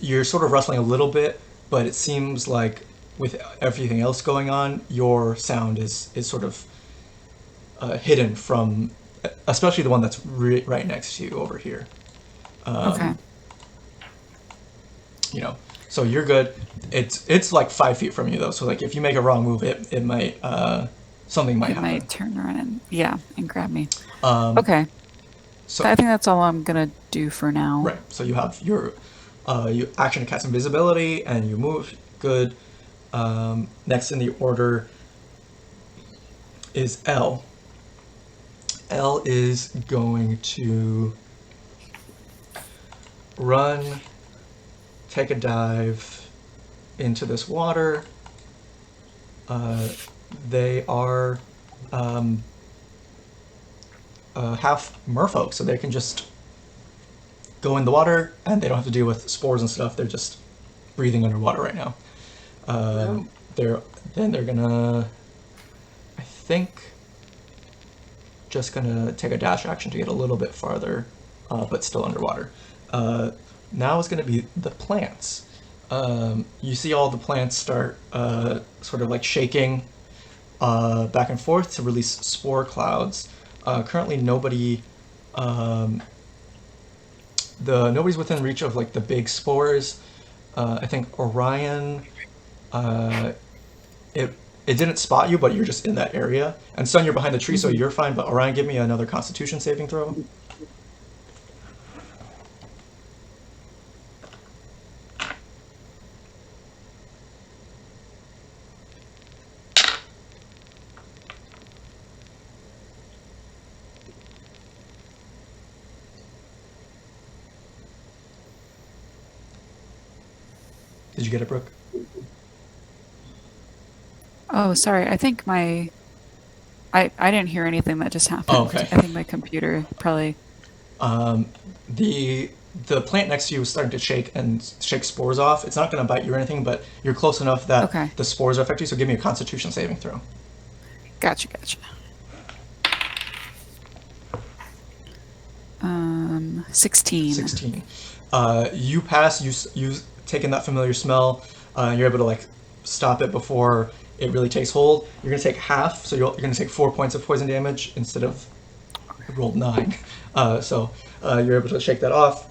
You're sort of rustling a little bit, but it seems like with everything else going on, your sound is sort of hidden from, especially the one that's right next to you over here. Okay. You know, so you're good. It's like 5 feet from you though. So like if you make a wrong move, it might something might It happen. might turn around and grab me. Um, Okay. So I think that's all I'm gonna do for now. right. So you have your you action to cast invisibility and you move. Good. Next in the order is L. L is going to run, take a dive into this water. They are half merfolk, so they can just go in the water and they don't have to deal with spores and stuff. They're just breathing underwater right now. They're gonna, I think, just gonna take a dash action to get a little bit farther, but still underwater. now is going to be the plants. You see all the plants start sort of like shaking back and forth to release spore clouds. Currently, nobody's within reach of like the big spores. I think Orion, it didn't spot you, but you're just in that area. And Sun, you're behind the tree, so you're fine. But Orion, give me another Constitution saving throw. Did you get it, Brooke? Oh, sorry. I think I didn't hear anything that just happened. Oh, okay. I think my computer probably. The plant next to you is starting to shake and shake spores off. It's not going to bite you or anything, but you're close enough that Okay. the spores affect you. So give me a Constitution saving throw. Gotcha. 16. 16. You pass. You taken that familiar smell. You're able to like stop it before it really takes hold. You're gonna take half, so you're gonna take 4 points of poison damage instead of I rolled 9. So you're able to shake that off.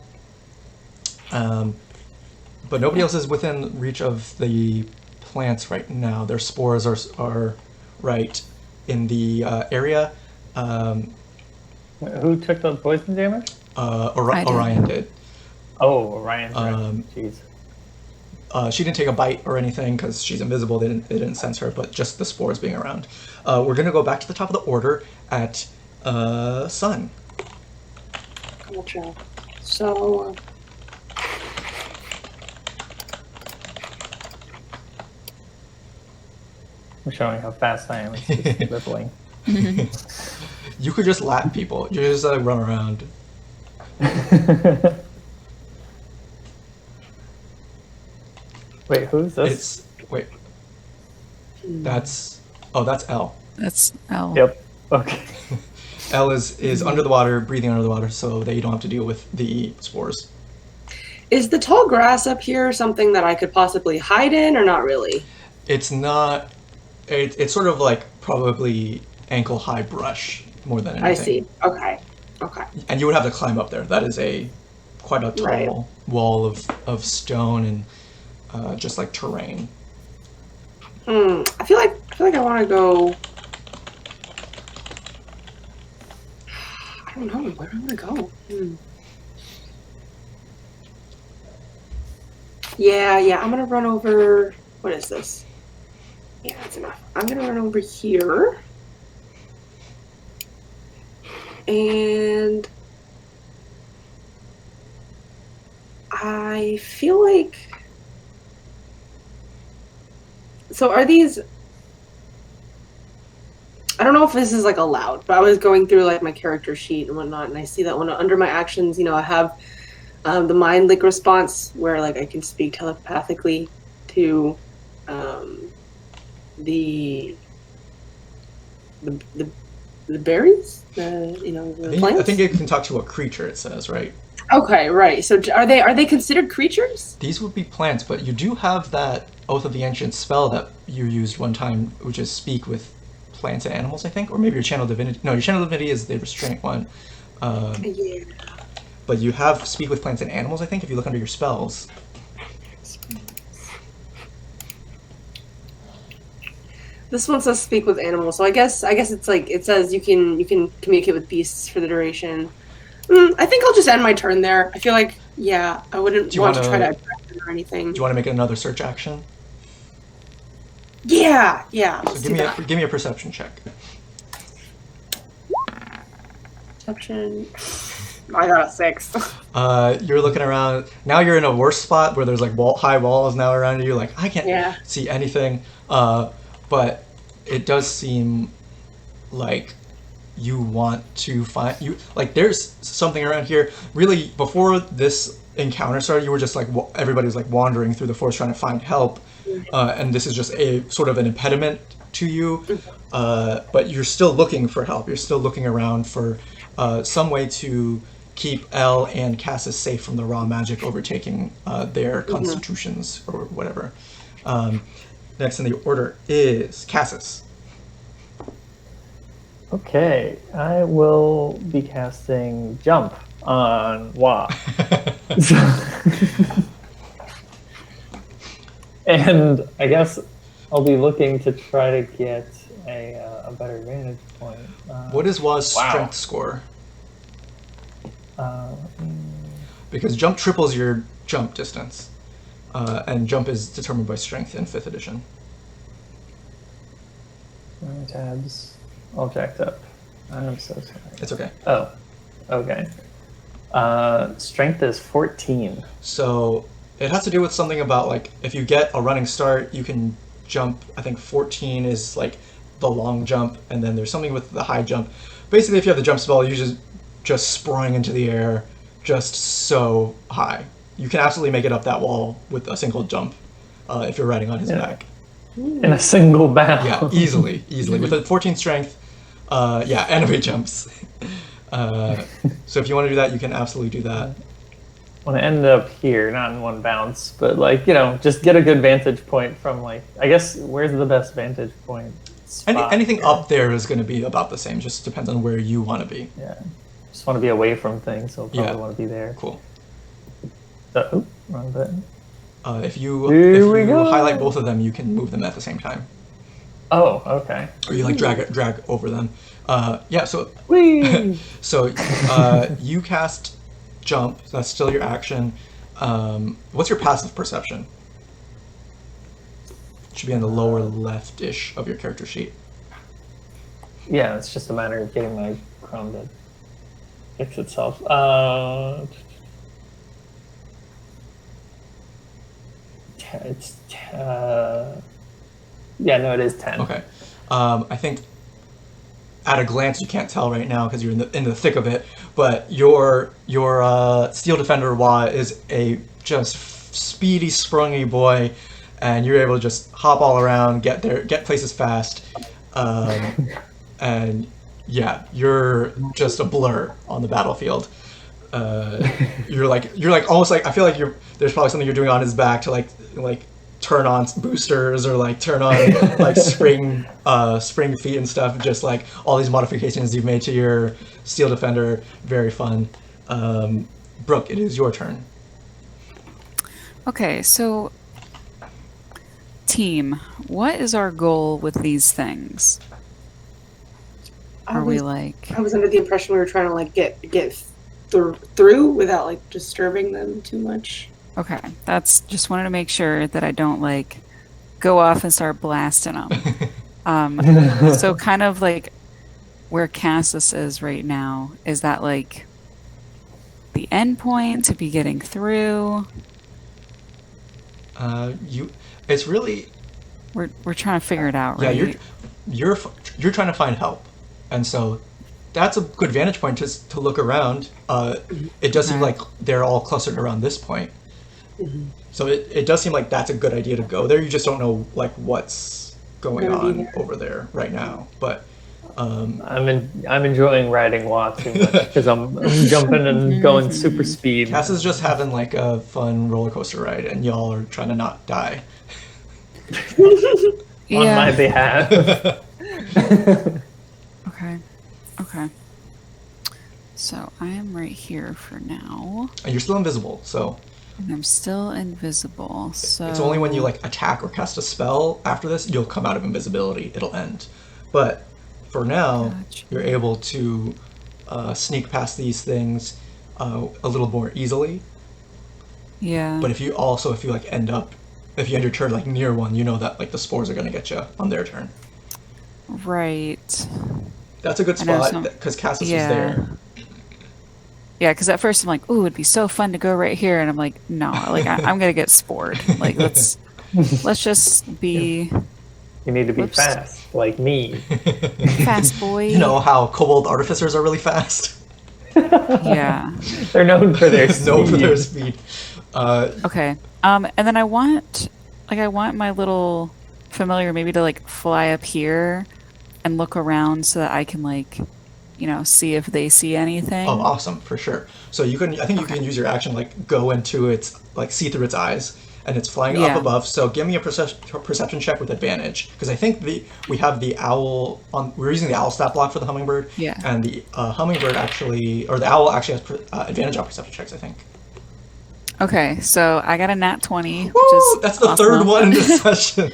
But nobody else is within reach of the plants right now. Their spores are right in the area. Who took the poison damage? I did. Orion did. Oh, Orion. Jeez. She didn't take a bite or anything because she's invisible. They didn't sense her, but just the spores being around. We're gonna go back to the top of the order at Sun. Gotcha. So, I'm showing how fast I am. It's just rippling. You could just lap people. You just run around. Wait, who's this? That's L. That's L. Yep. Okay. L is under the water, breathing under the water, so that you don't have to deal with the spores. is the tall grass up here something that I could possibly hide in, or not really? It's not. It's sort of like probably ankle high brush more than anything. I see. Okay. And you would have to climb up there. That is quite a tall Right. wall of stone and just like terrain. I feel like I want to go. I don't know. Where do I want to go? Yeah. I'm gonna run over. What is this? Yeah, that's enough. I'm gonna run over here, and I feel like. So are these? I don't know if this is like allowed, but I was going through like my character sheet and whatnot, and I see that when under my actions, I have the mind link response where like I can speak telepathically to the berries, the plants. I think it can talk to a creature. It says, right? Okay, right. So are they considered creatures? These would be plants, but you do have that Oath of the Ancient spell that you used one time, which is speak with plants and animals, I think, or maybe your channel divinity. No, your channel divinity is the restraint one. Yeah. But you have speak with plants and animals, I think, if you look under your spells. This one says speak with animals, so I guess it's like it says you can communicate with beasts for the duration. I think I'll just end my turn there. I feel like I wouldn't want to try to attack it or anything. Do you want to make another search action? Yeah. So give me a perception check. Perception. I got a 6. You're looking around. Now you're in a worse spot where there's like high walls now around you. Like I can't see anything. But it does seem like you want to find like there's something around here. Really, before this encounter started, you were just like everybody was like wandering through the forest trying to find help, and this is just a sort of an impediment to you. But you're still looking for help. You're still looking around for some way to keep Elle and Cassis safe from the raw magic overtaking their constitutions or whatever. Next in the order is Cassis. Okay, I will be casting Jump on Wa. And I guess I'll be looking to try to get a better vantage point. What is Wa's Wow. strength score? Uh, Because jump triples your jump distance, and jump is determined by strength in 5th edition. my tabs all jacked up. I'm so sorry. It's okay. Oh, okay. Strength is 14. So it has to do with something about like if you get a running start, you can jump. I think 14 is like the long jump, and then there's something with the high jump. Basically, if you have the jump spell, you just spraying into the air, just so high. You can absolutely make it up that wall with a single jump if you're riding on his back. In a single bound. Yeah, easily with a 14 strength. And 8 jumps. So if you want to do that, you can absolutely do that. I want to end up here, not in one bounce, but like, just get a good vantage point from like, I guess, where's the best vantage point spot Anything here? up there is going to be about the same. Just depends on where you want to be. Yeah. Just want to be away from things, so I'll probably Yeah. want to be there. Cool. So, wrong button. If you Here we go. highlight both of them, you can move them at the same time, Oh, okay. or you like drag over them. So Whee! you cast jump. That's still your action. What's your passive perception? Should be on the lower left-ish of your character sheet. Yeah, it's just a matter of getting my Chrome to fix itself. It's it is 10. Okay. I think at a glance you can't tell right now because you're in the thick of it, but your Steel Defender Wa is a just speedy, sprungy boy, and you're able to just hop all around, get places fast, and yeah, you're just a blur on the battlefield. You're like almost like I feel like there's probably something you're doing on his back to like turn on boosters or like turn on like spring feet and stuff. Just like all these modifications you've made to your Steel Defender, very fun. Brooke, it is your turn. Okay, so team, what is our goal with these things? Are we like? I was under the impression we were trying to like get through without like disturbing them too much. Okay, that's just wanted to make sure that I don't like go off and start blasting them. So kind of like where Cassis is right now, is that like the end point to be getting through? It's really We're trying to figure it out, yeah. right? You're trying to find help, and so that's a good vantage point to look around. It does seem like they're all clustered around this point. So it does seem like that's a good idea to go there. You just don't know like what's going on over there right now. But I'm enjoying riding Wa too much because I'm jumping and going super speed. Cass is just having like a fun roller coaster ride, and y'all are trying to not die. On my behalf. Okay. So I am right here for now. And you're still invisible, so And I'm still invisible, so... it's only when you like attack or cast a spell after this you'll come out of invisibility. It'll end. But for now, Gotcha. you're able to sneak past these things a little more easily. Yeah. But if you end your turn like near one, you know that like the spores are gonna get you on their turn. Right. That's a good I know spot some- because Cassis was yeah. there. Yeah, because at first I'm like, ooh, it'd be so fun to go right here, and I'm like, no, like I'm gonna get spored. Like let's just be You need to be Whoops. fast, like me. fast, boy. You know how kobold artificers are really fast? Yeah. They're known for their speed. Known for their speed. Okay. And then I want my little familiar maybe to like fly up here and look around so that I can like see if they see anything. Oh, awesome, for sure. So you can, I think you can use your action, like, go into its, like, see through its eyes, and it's flying up Yeah. above. So give me a perception check with advantage, because I think we have the owl on. We're using the owl stat block for the hummingbird. Yeah. And the hummingbird actually, or the owl actually has advantage on perception checks, I think. Okay, so I got a nat 20, which Woo! is That's the awesome. third one in this session.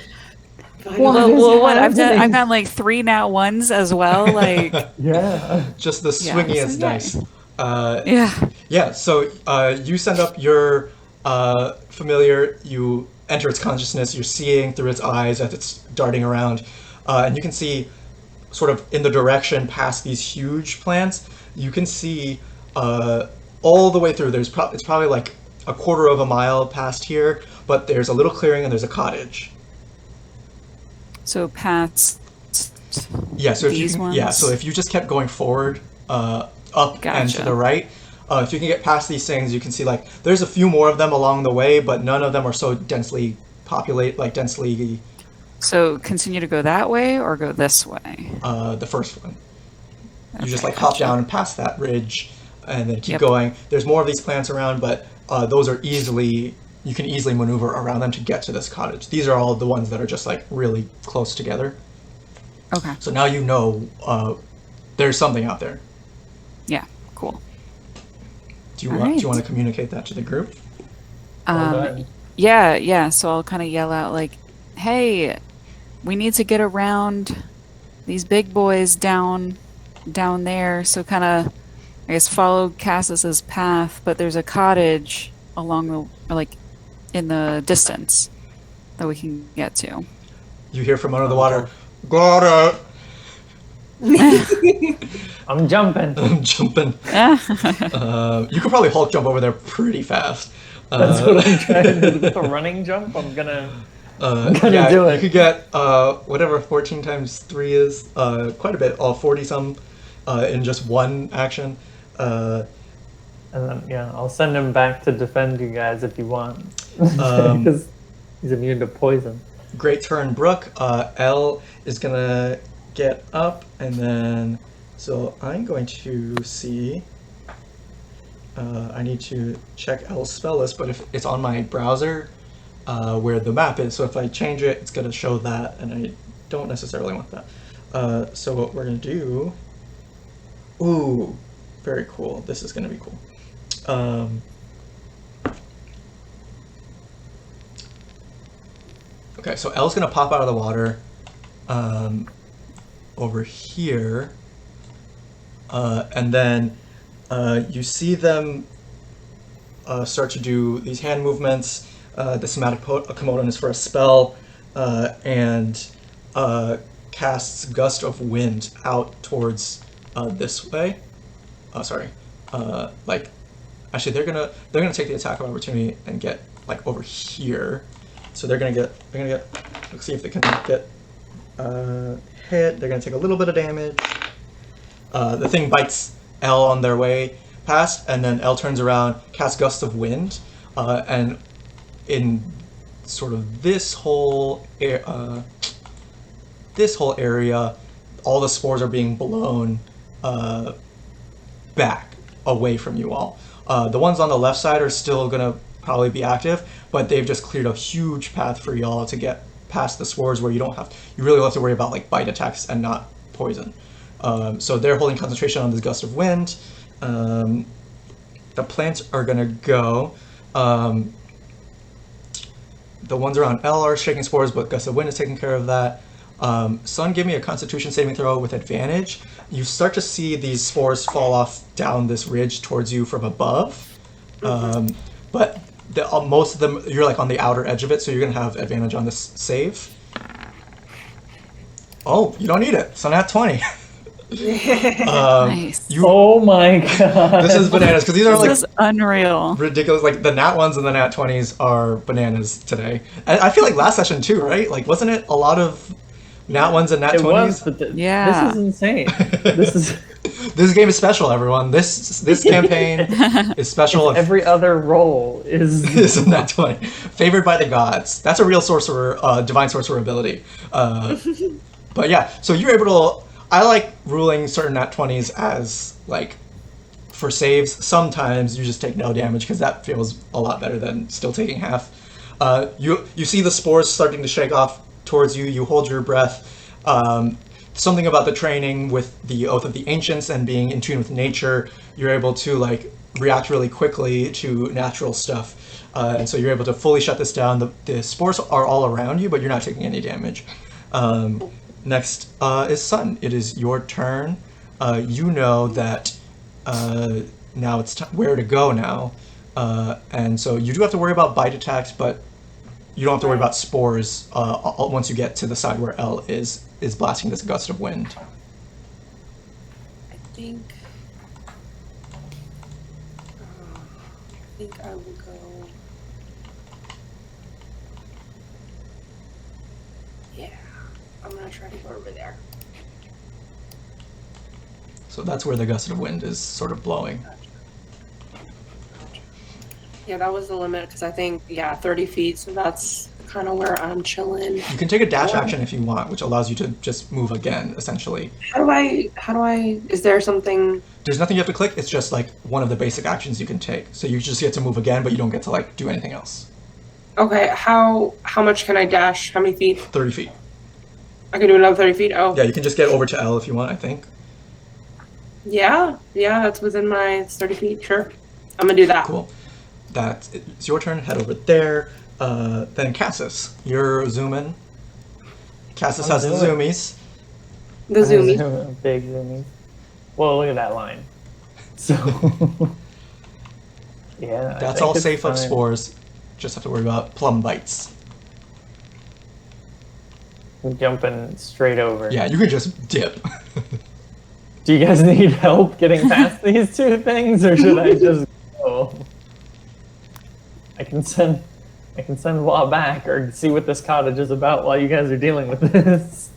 Well, what I've happening? done like 3 nat 1s as well. Like, Yeah. Just the Yeah, swingiest so dice. yeah. Yeah, so you send up your familiar, you enter its consciousness, you're seeing through its eyes as it's darting around, and you can see sort of in the direction past these huge plants, you can see all the way through. It's probably like a quarter of a mile past here, but there's a little clearing and there's a cottage. So past. Yeah, so These ones? so if you just kept going forward, up and to Gotcha. the right, if you can get past these things, you can see like there's a few more of them along the way, but none of them are so densely densely. So continue to go that way or go this way? The first one, you just Okay, like hop gotcha. down and past that ridge, and then keep Yep. going. There's more of these plants around, but those are you can easily maneuver around them to get to this cottage. These are all the ones that are just like really close together. Okay. So now you know there's something out there. Yeah. Cool. Do you All want right. to communicate that to the group? Yeah. So I'll kind of yell out like, "Hey, we need to get around these big boys down there." So kind of, I guess, follow Cassis's path, but there's a cottage along the in the distance that we can get to. You hear from under the water, got it. I'm jumping. I'm jumping. You could probably Hulk jump over there pretty fast. That's what I'm trying to do. With a running jump, I'm gonna yeah, do you it. could get whatever 14 times 3 is, quite a bit, all 40 some in just one action. And then, I'll send him back to defend you guys if you want. Because he's immune to poison. Great turn, Brooke. L is gonna get up, and then so I'm going to see. I need to check L's spell list, but if it's on my browser, where the map is, so if I change it, it's gonna show that, and I don't necessarily want that. So what we're gonna do? Ooh, very cool. This is gonna be cool. Okay, so L's gonna pop out of the water over here, and then you see them start to do these hand movements. The somatic komodo is for a spell, and casts gust of wind out towards this way. Sorry, like actually they're gonna take the attack of opportunity and get like over here. So they're gonna get let's see if they can get hit. They're gonna take a little bit of damage. The thing bites L on their way past, and then L turns around, casts gusts of wind, and in sort of this whole area, all the spores are being blown back away from you all. The ones on the left side are still gonna probably be active, but they've just cleared a huge path for y'all to get past the spores where you really don't have to worry about like bite attacks and not poison. So they're holding concentration on this gust of wind. The plants are gonna go. The ones around L are shaking spores, but gust of wind is taking care of that. Sun, give me a Constitution saving throw with advantage. You start to see these spores fall off down this ridge towards you from above, but most of them, you're like on the outer edge of it, so you're gonna have advantage on this save. Oh, you don't need it. So nat 20. Nice. Oh my god. This is bananas because these are like This is unreal. ridiculous. Like the nat 1s and the nat 20s are bananas today. I feel like last session too, right? Like wasn't it a lot of nat 1s and nat 20s? It was, but Yeah. this is insane. This is This game is special, everyone. This campaign is special. every other roll is Is a nat 20. Favored by the gods. That's a real sorcerer, divine sorcerer ability. But yeah, so you're able to I like ruling certain nat 20s as like for saves. Sometimes you just take no damage because that feels a lot better than still taking half. You see the spores starting to shake off towards you. You hold your breath. Something about the training with the Oath of the Ancients and being in tune with nature, you're able to like react really quickly to natural stuff, and so you're able to fully shut this down. The spores are all around you, but you're not taking any damage. Next is Sun. It is your turn. You know that now it's where to go now, and so you do have to worry about bite attacks, but you don't have to worry about spores once you get to the side where L is blasting this gust of wind. I think I will go. Yeah, I'm gonna try to go over there. So that's where the gust of wind is sort of blowing. Yeah, that was the limit because I think 30 feet. So that's kind of where I'm chilling. You can take a dash action if you want, which allows you to just move again, essentially. How do I? Is there something? There's nothing you have to click. It's just like one of the basic actions you can take. So you just get to move again, but you don't get to like do anything else. Okay, how much can I dash? How many feet? 30 feet. I can do another 30 feet. Oh, Yeah, you can just get over to L if you want, I think. yeah, that's within my 30 feet. Sure, I'm gonna do that. Cool. It's your turn. Head over there. Then Cassis, you're zooming. Cassis has the zoomies. The zoomy. Big zoomies. Well, look at that line. So, yeah. That's all safe of spores. Just have to worry about plum bites. I'm jumping straight over. Yeah, you can just dip. Do you guys need help getting past these two things, or should I just go? I can send Wa back, or see what this cottage is about while you guys are dealing with this.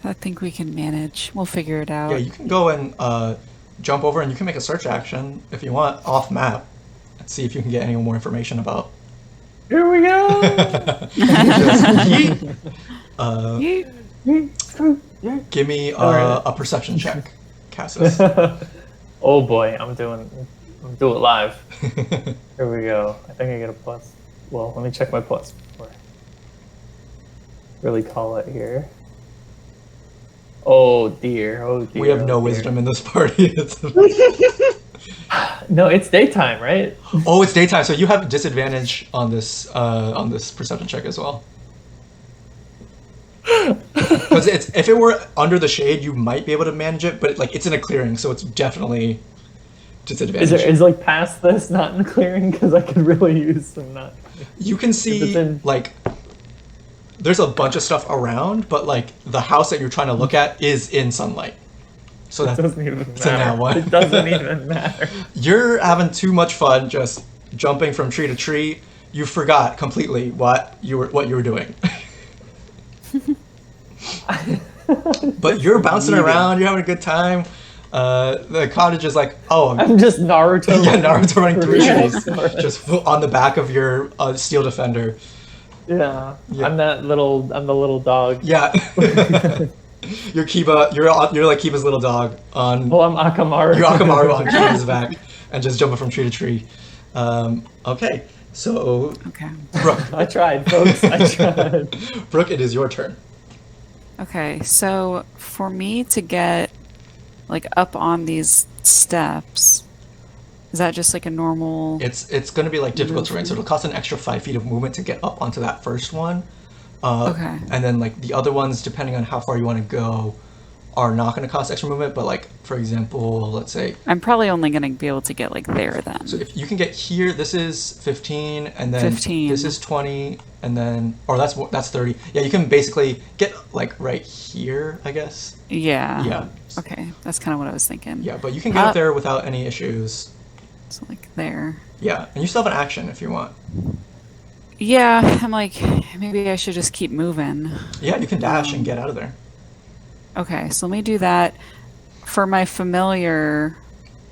I think we can manage. We'll figure it out. Yeah, you can go and jump over, and you can make a search action if you want off map. Let's see if you can get any more information about. Here we go. Just yeet. Give me Alright. a perception check, Cassis. Oh boy, I'm doing it live. Here we go. I think I get a plus. Well, let me check my plus before I really call it here. Oh dear. We have no wisdom in this party. No, it's daytime, right? Oh, it's daytime, so you have disadvantage on this perception check as well. Because if it were under the shade, you might be able to manage it, but like it's in a clearing, so it's definitely disadvantage. Is like past this not in the clearing? Because I could really use some not. You can see like there's a bunch of stuff around, but like the house that you're trying to look at is in sunlight. So that doesn't even matter. It's in that one. It doesn't even matter. You're having too much fun just jumping from tree to tree. You forgot completely what you were doing. But you're bouncing around. You're having a good time. The cottage is like, oh, I'm just Naruto. Yeah, Naruto running through trees, Yeah. just on the back of your steel defender. Yeah. I'm the little dog. Yeah. You're Kiba. You're like Kiba's little dog on. Well, I'm Akamaru. You're Akamaru on Kiba's back, and just jumping from tree to tree. Okay, so Okay. Brooke. I tried, folks. I tried. Brooke, it is your turn. Okay, so for me to get like up on these steps, is that just like a normal? It's going to be like difficult terrain, so it'll cost an extra 5 feet of movement to get up onto that first one. Okay. And then like the other ones, depending on how far you want to go, are not going to cost extra movement. But like for example, let's say. I'm probably only going to be able to get like there then. So if you can get here, this is 15, and then 15. This is 20, and then that's 30. Yeah, you can basically get like right here, I guess. Yeah. Yeah. Okay, that's kind of what I was thinking. Yeah, but you can get up there without any issues. So like there. Yeah, and you still have an action if you want. Yeah, I'm like, maybe I should just keep moving. Yeah, you can dash and get out of there. Okay, so let me do that. For my familiar,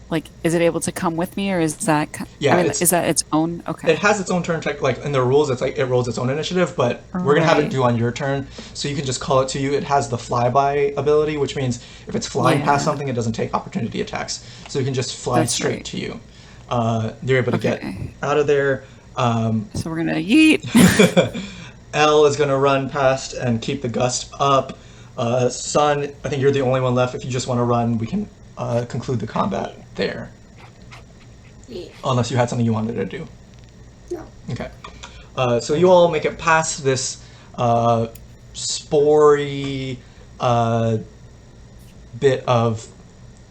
Like, is it able to come with me, or is that? Yeah, I mean, it's- is that its own? Okay. It has its own turn check, like in the rules. It's like it rolls its own initiative, but we're gonna have it Right. do on your turn, so you can just call it to you. It has the flyby ability, which means if it's flying past Yeah. something, it doesn't take opportunity attacks, so you can just fly That's straight right. to you. You're able to get Okay. out of there. So we're gonna yeet. L is gonna run past and keep the gust up. Sun, I think you're the only one left. If you just want to run, we can conclude the combat there. Yeah. Unless you had something you wanted to do. No. Okay. So you all make it past this spory bit of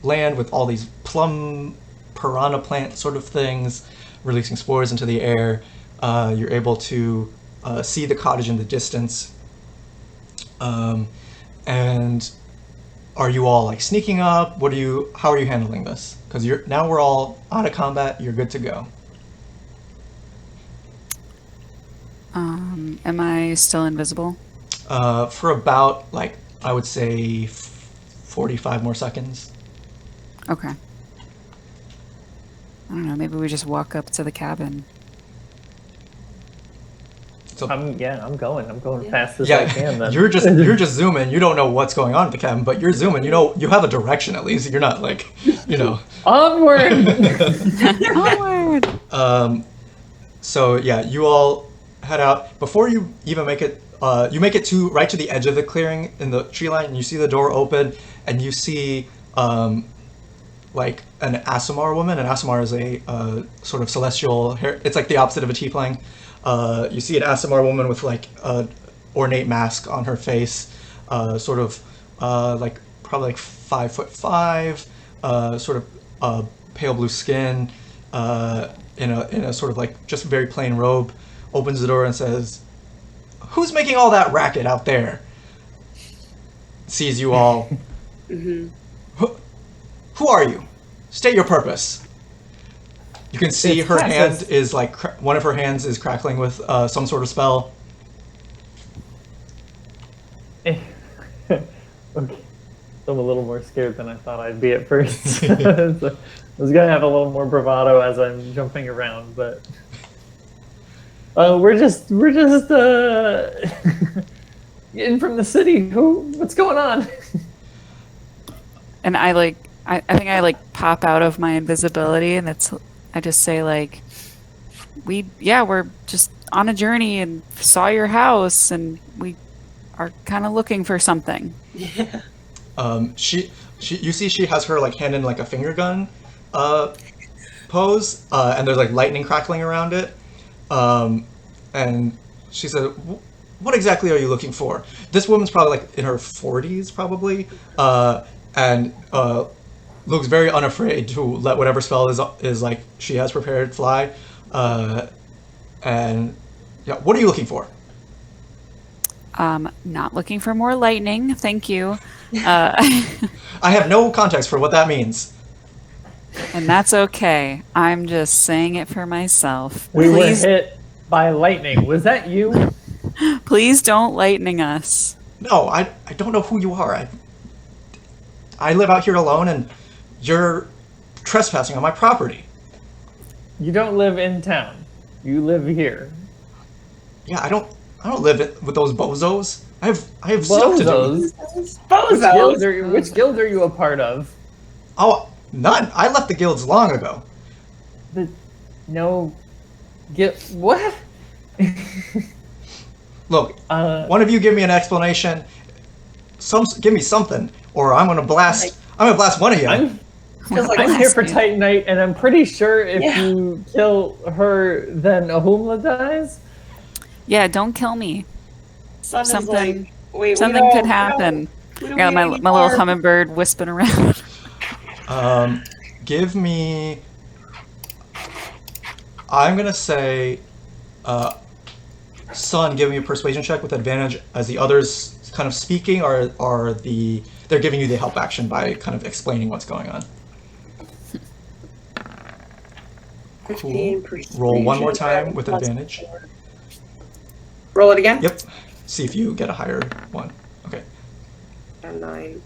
land with all these plum piranha plant sort of things releasing spores into the air. You're able to see the cottage in the distance. And are you all like sneaking up? How are you handling this? Because now we're all out of combat. You're good to go. Am I still invisible? For about like I would say 45 more seconds. Okay. I don't know. Maybe we just walk up to the cabin. So I'm going. I'm going Yeah. fast as I can. yeah, Then you're just zooming. You don't know what's going on at the cabin, but you're zooming. You know you have a direction at least. You're not like onward. Onward! So yeah, you all head out. Before you even make it, you make it right to the edge of the clearing in the tree line, and you see the door open, and you see like an Aasimar woman. An Aasimar is a sort of celestial hair. It's like the opposite of a tiefling. You see an Aasimar woman with like a ornate mask on her face, sort of like probably like 5'5", sort of pale blue skin, in a sort of like just very plain robe, opens the door and says, "Who's making all that racket out there?" Sees you all. Who are you? State your purpose. You can see It's her Texas. hand is like one of her hands is crackling with some sort of spell. Okay. I'm a little more scared than I thought I'd be at first. So I was gonna have a little more bravado as I'm jumping around, but we're just in from the city. What's going on? And I think I like pop out of my invisibility, and I just say like, we're just on a journey and saw your house, and we are kind of looking for something. Yeah. You see she has her like hand in like a finger gun pose, and there's like lightning crackling around it, and she said, "What exactly are you looking for?" This woman's probably like in her 40s probably, and looks very unafraid to let whatever spell is like she has prepared fly, and yeah, what are you looking for? Not looking for more lightning, thank you. I have no context for what that means. And that's okay. I'm just saying it for myself. We were Please, hit by lightning. Was that you? please don't lightning us. No, I don't know who you are. I live out here alone, and you're trespassing on my property. You don't live in town. You live here. Yeah, I don't live with those bozos. I have stuff to do. Bozos. Which guild are you a part of? Oh, none. I left the guilds long ago. What? Look, Uh, one of you give me an explanation. Give me something, or I'm gonna blast. I'm gonna blast one of you. I'm Feels like here for you. Titanite, and I'm pretty sure if Yeah. you kill her, then Ahumla dies. Yeah, don't kill me. Sun is Something- like, wait, Something could happen. We I don't got need my any little more. hummingbird wisping around. Give me. I'm gonna say, Sun, give me a persuasion check with advantage as the others kind of speaking, or they're giving you the help action by kind of explaining what's going on. 15 Roll one more persuasion, time with plus advantage. 4. Roll it again? Yep. See if you get a higher one. Okay. A 9.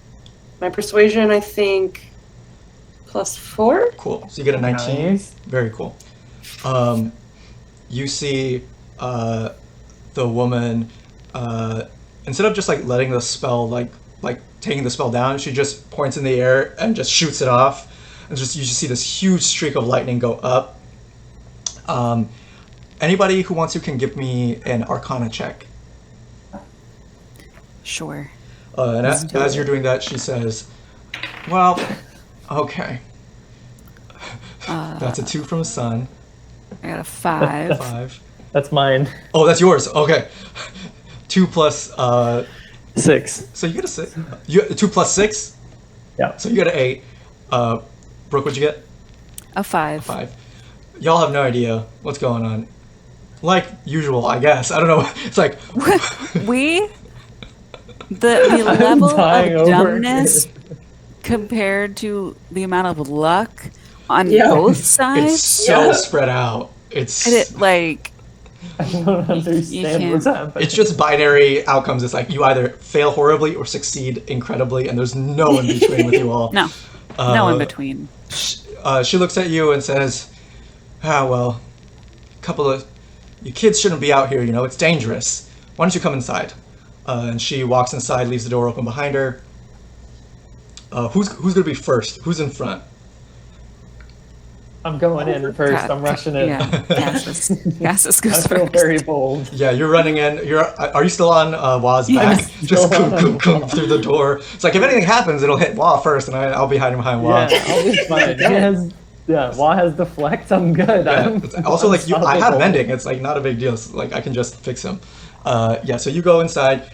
My persuasion, I think, +4. Cool. So you get a 19. Nice. Very cool. You see the woman, instead of just like letting the spell, like taking the spell down, she just points in the air and just shoots it off. And you just see this huge streak of lightning go up. Anybody who wants to can give me an Arcana check. Sure. And as you're doing that, she says, well, okay. That's a 2 from Sun. I got a 5. 5. That's mine. Oh, that's yours. Okay. 2 plus, 6. so you get a 6. 2 plus 6? Yeah. So you get an 8. Brooke, what'd you get? A 5. 5. Y'all have no idea what's going on. Like usual, I guess. I don't know. It's like, The level dying of over dumbness here. compared to the amount of luck on Yeah. both it's sides. so spread out. It's Like, I don't understand what's can't- happening. it's just binary outcomes. It's like you either fail horribly or succeed incredibly, and there's no in between with you all. no in between. She looks at you and says, well, you kids shouldn't be out here, you know, it's dangerous. Why don't you come inside? And she walks inside, leaves the door open behind her. Who's going to be first? Who's in front? I'm going in first. I'm rushing in. Yeah, Cassis I goes feel first. very bold. Yeah, you're running in. Are you still on Wah's Yeah, back? I'm Just still come on. through the door. It's like if anything happens, it'll hit Wah first, and I'll be hiding behind Wah. Yeah, I'll be fine. Wah has deflect. I'm good. Yeah. Also, like I have unstoppable. mending. It's like not a big deal. So, like I can just fix him. So you go inside.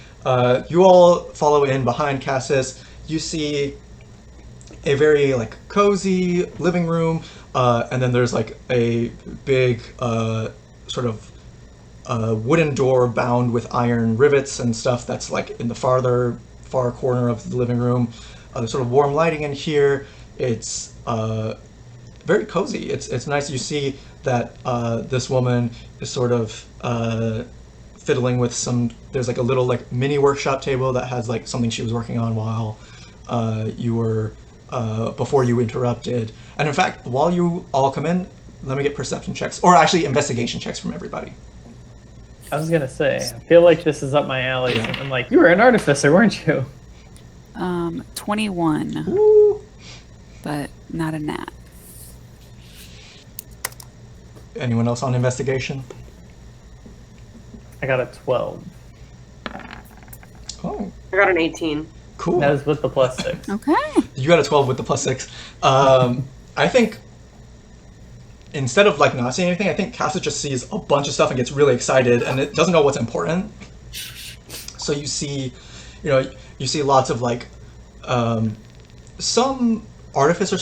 You all follow in behind Cassis. You see a very like cozy living room, and then there's like a big sort of wooden door bound with iron rivets and stuff that's like in the far corner of the living room. There's sort of warm lighting in here. It's very cozy. It's nice. You see that this woman is sort of fiddling with some. There's like a little like mini workshop table that has like something she was working on while you were before you interrupted. And in fact, while you all come in, let me get perception checks, or actually investigation checks from everybody. I was gonna say, I feel like this is up my alley. Yeah. I'm like, you were an artificer, weren't you? 21, Woo! but not a nat. Anyone else on investigation? I got a 12. Oh, I got an 18. cool. That is with the +6. Okay. You got a 12 with the +6. I think instead of like not seeing anything, I think Cassis just sees a bunch of stuff and gets really excited, and it doesn't know what's important. So you see lots of like some artificer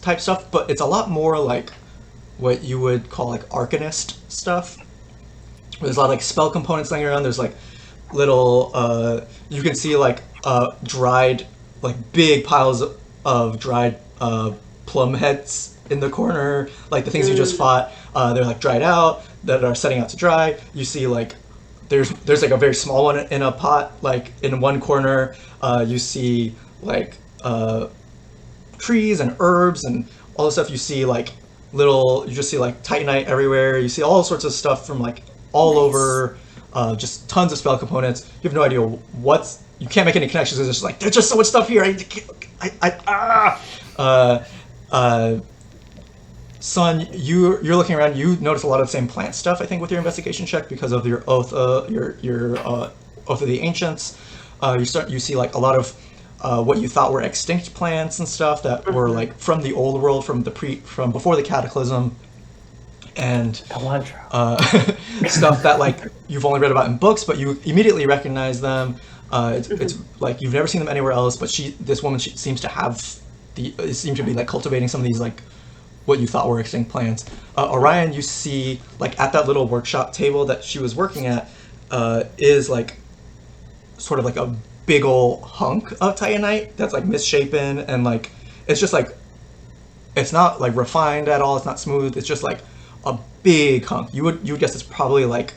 type stuff, but it's a lot more like what you would call like arcanist stuff. There's a lot of like spell components laying around. There's like little you can see like dried, like big piles of dried plum heads in the corner, like the things you just fought. They're like dried out that are setting out to dry. You see like there's like a very small one in a pot, like in one corner. You see like trees and herbs and all the stuff. You see like you just see like titanite everywhere. You see all sorts of stuff from like all Nice. over, just tons of spell components. You have no idea you can't make any connections. It's just like there's just so much stuff here. Son, you're looking around. You notice a lot of the same plant stuff, I think, with your investigation check because of your oath, your oath of the ancients. You see like a lot of what you thought were extinct plants and stuff that were like from the old world, from before the Cataclysm, and stuff that like you've only read about in books, but you immediately recognize them. It's like you've never seen them anywhere else, but this woman seems to have seem to be like cultivating some of these like what you thought were extinct plants. Orion, you see like at that little workshop table that she was working at is like sort of like a big ol' hunk of titanite that's like misshapen, and like it's just like it's not like refined at all. It's not smooth. It's just like a big hunk. You would guess it's probably like,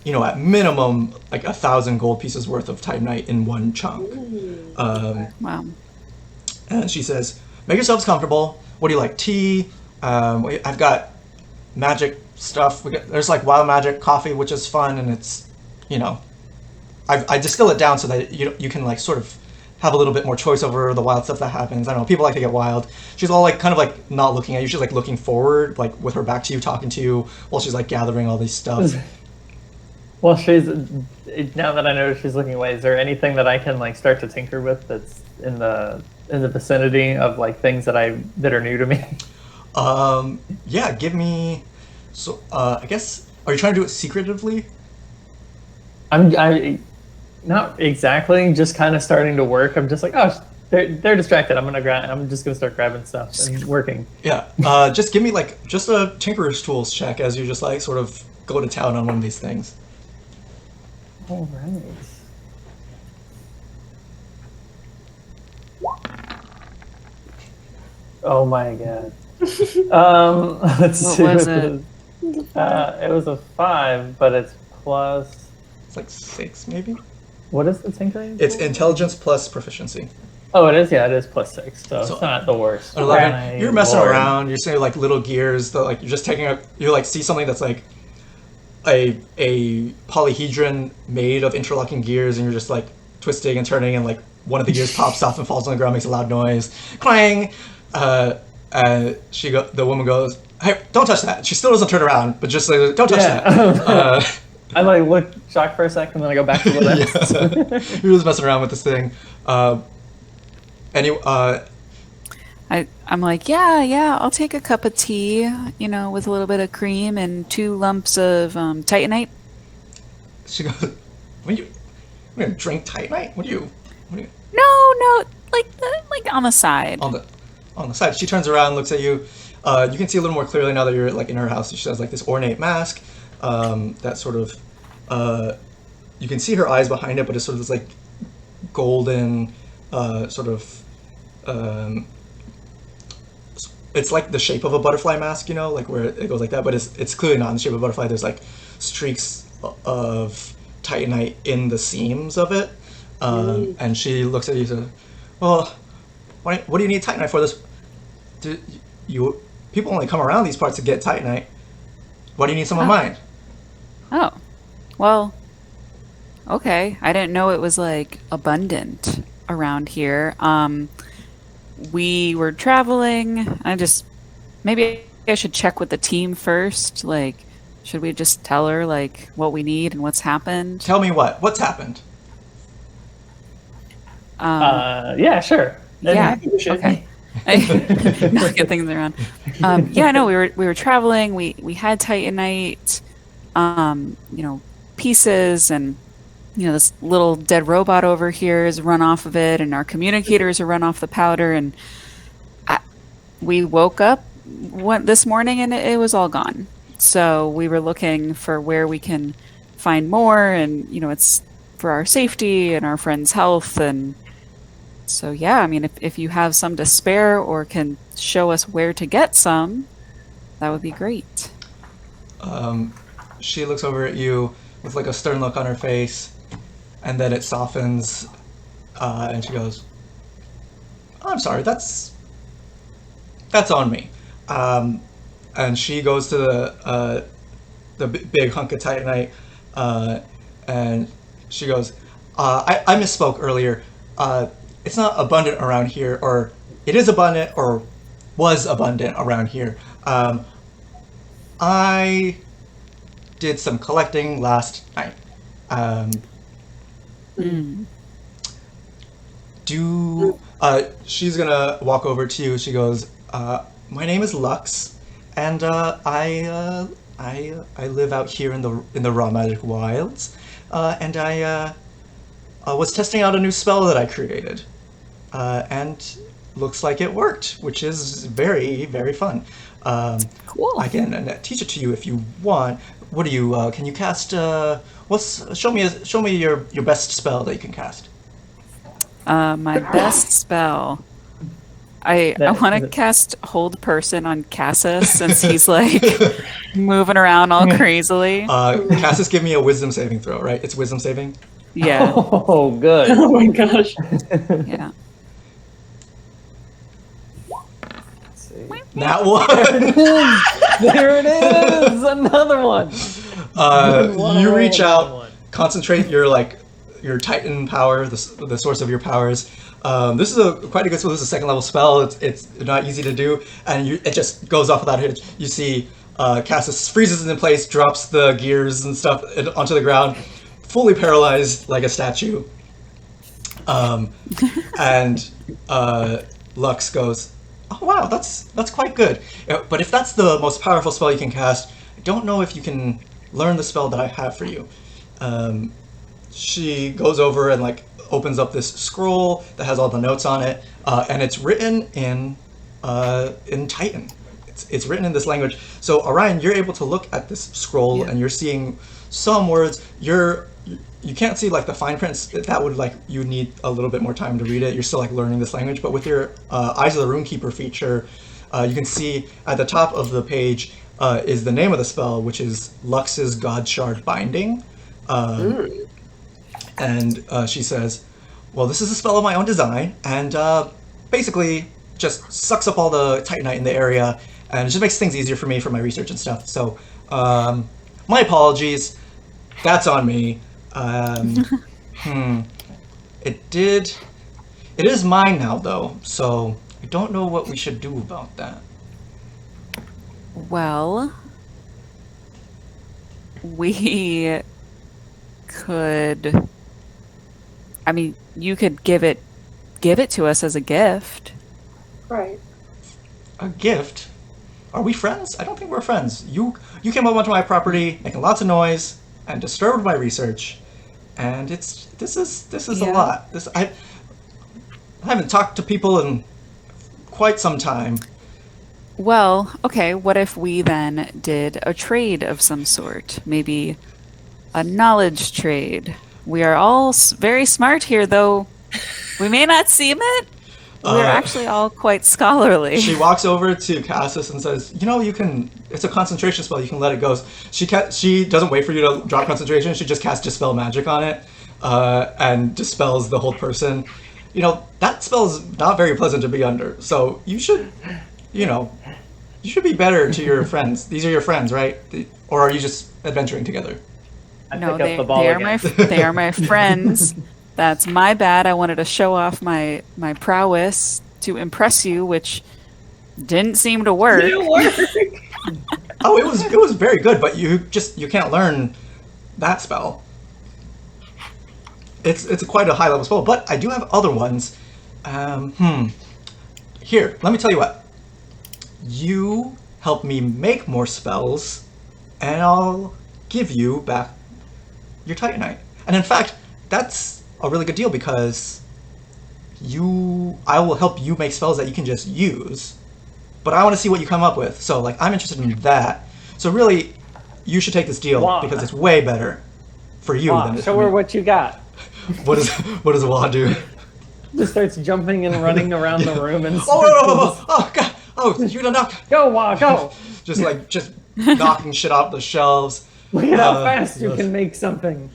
you know, at minimum like 1,000 gold pieces worth of titanite in one chunk. Wow. And she says, make yourselves comfortable. What do you like? Tea? I've got magic stuff. There's like wild magic coffee, which is fun, and it's, I distill it down so that you can like sort of have a little bit more choice over the wild stuff that happens. I don't know, people like to get wild. She's all like kind of like not looking at you. She's like looking forward, like with her back to you, talking to you while she's like gathering all these stuff. Well, now that I notice she's looking away, is there anything that I can like start to tinker with that's in the vicinity of like things that are new to me? Yeah, give me. So I guess, are you trying to do it secretively? I not exactly, just kind of starting to work. I'm just like, oh, they're distracted. I'm just gonna start grabbing stuff and working. Yeah. Just give me like just a Tinkerer's Tools check as you just like sort of go to town on one of these things. All right. Oh my god. Let's What see. was it? It was a 5, but it's plus. It's like 6 maybe. What is the tinkering? It's intelligence plus proficiency. Oh, it is. Yeah, it is plus 6, so So, it's not the worst. 11. My You're messing lord. around. You're saying like little gears that like you're just taking a. You like see something that's like a polyhedron made of interlocking gears, and you're just like twisting and turning, and like one of the gears pops off and falls on the ground, makes a loud noise, clang. The woman goes, "Hey, don't touch that." She still doesn't turn around, but just like, "Don't touch that." I like look shocked for a second, then I go back to the left. You're just messing around with this thing. I'm like, yeah, I'll take a cup of tea, with a little bit of cream and 2 lumps of Titanite. She goes, "What are you gonna drink Titanite? What are you?" No, like on the side. On the side. She turns around, looks at you. You can see a little more clearly now that you're like in her house. She has like this ornate mask. That sort of, you can see her eyes behind it, but it's sort of this like golden, sort of, it's like the shape of a butterfly mask, like where it goes like that, but it's clearly not in the shape of a butterfly. There's like streaks of titanite in the seams of it. And she looks at you and says, "Well, what do you need titanite for this? People only come around these parts to get titanite. Why do you need some of mine?" Oh, well, okay. I didn't know it was like abundant around here. We were traveling. Maybe I should check with the team first. Like, should we just tell her like what we need and what's happened? Tell me what's happened. Yeah, sure. Yeah. think we should. Okay. Not get things around. We were traveling. We had titanite, pieces, and this little dead robot over here is run off of it, and our communicators are run off the powder. And we woke up this morning, and it was all gone. So we were looking for where we can find more, and it's for our safety and our friends' health. And so yeah, I mean, if you have some to spare or can show us where to get some, that would be great. She looks over at you with like a stern look on her face, and then it softens, and she goes, "I'm sorry, that's on me." And she goes to the big hunk of titanite, and she goes, I misspoke earlier. It's not abundant around here, or it is abundant, or was abundant around here. I did some collecting last night. She's gonna walk over to you. She goes, "My name is Lux, and I live out here in the raw magic wilds, and I was testing out a new spell that I created, and looks like it worked, which is very, very fun. Cool. I can teach it to you if you want. What do you? Can you cast? Show me your best spell that you can cast." My best spell. I want to cast Hold Person on Cassus since he's like moving around all crazily. Cassus, give me a Wisdom saving throw. Right? It's Wisdom saving. Yeah. Oh, good. Oh my gosh. Yeah. see. That one. There it is! Another one! You reach out, concentrate your Titan power, the source of your powers. This is quite a good spell. This is a second level spell. It's not easy to do, and it just goes off without a hitch. You see, Cassis freezes in place, drops the gears and stuff onto the ground, fully paralyzed like a statue. And Lux goes, "Oh wow, that's quite good. But if that's the most powerful spell you can cast, I don't know if you can learn the spell that I have for you." She goes over and opens up this scroll that has all the notes on it, and it's written in Titan. It's written in this language. So Orion, you're able to look at this scroll and you're seeing some words. You can't see the fine prints. That would you need a little bit more time to read it. You're still learning this language, but with your Eyes of the Runekeeper feature, you can see at the top of the page is the name of the spell, which is Lux's God Shard Binding. And she says, "Well, this is a spell of my own design, and basically just sucks up all the Titanite in the area, and it just makes things easier for me for my research and stuff. So, my apologies. That's on me. It is mine now, though, so I don't know what we should do about that." Well, we could... I mean, you could give it to us as a gift. Right. A gift? Are we friends? I don't think we're friends. You came up onto my property, making lots of noise, and disturbed my research, and this is a lot. I haven't talked to people in quite some time. Well, okay, what if we then did a trade of some sort? Maybe a knowledge trade. We are all very smart here, though we may not seem it. We're actually all quite scholarly. She walks over to Cassis and says, "You can. It's a concentration spell. You can let it go." She doesn't wait for you to drop concentration. She just casts Dispel Magic on it, and dispels the whole person. That spell is not very pleasant to be under. So you should, you should be better to your friends. These are your friends, right? Or are you just adventuring together? No, they are my friends. That's my bad. I wanted to show off my prowess to impress you, which didn't seem to work. Oh, it was very good, but you can't learn that spell. It's quite a high level spell, but I do have other ones. Here, let me tell you what. You help me make more spells, and I'll give you back your Titanite. And in fact, that's a really good deal because I will help you make spells that you can just use, but I want to see what you come up with. So I'm interested in that. So really, you should take this deal because it's way better for you than it is show for her me. what you got. What does Wah do? Just starts jumping and running around the room and Oh God! Oh, you don't knock. Go, Wah, go! Just knocking shit off the shelves. Look at how fast you can make something.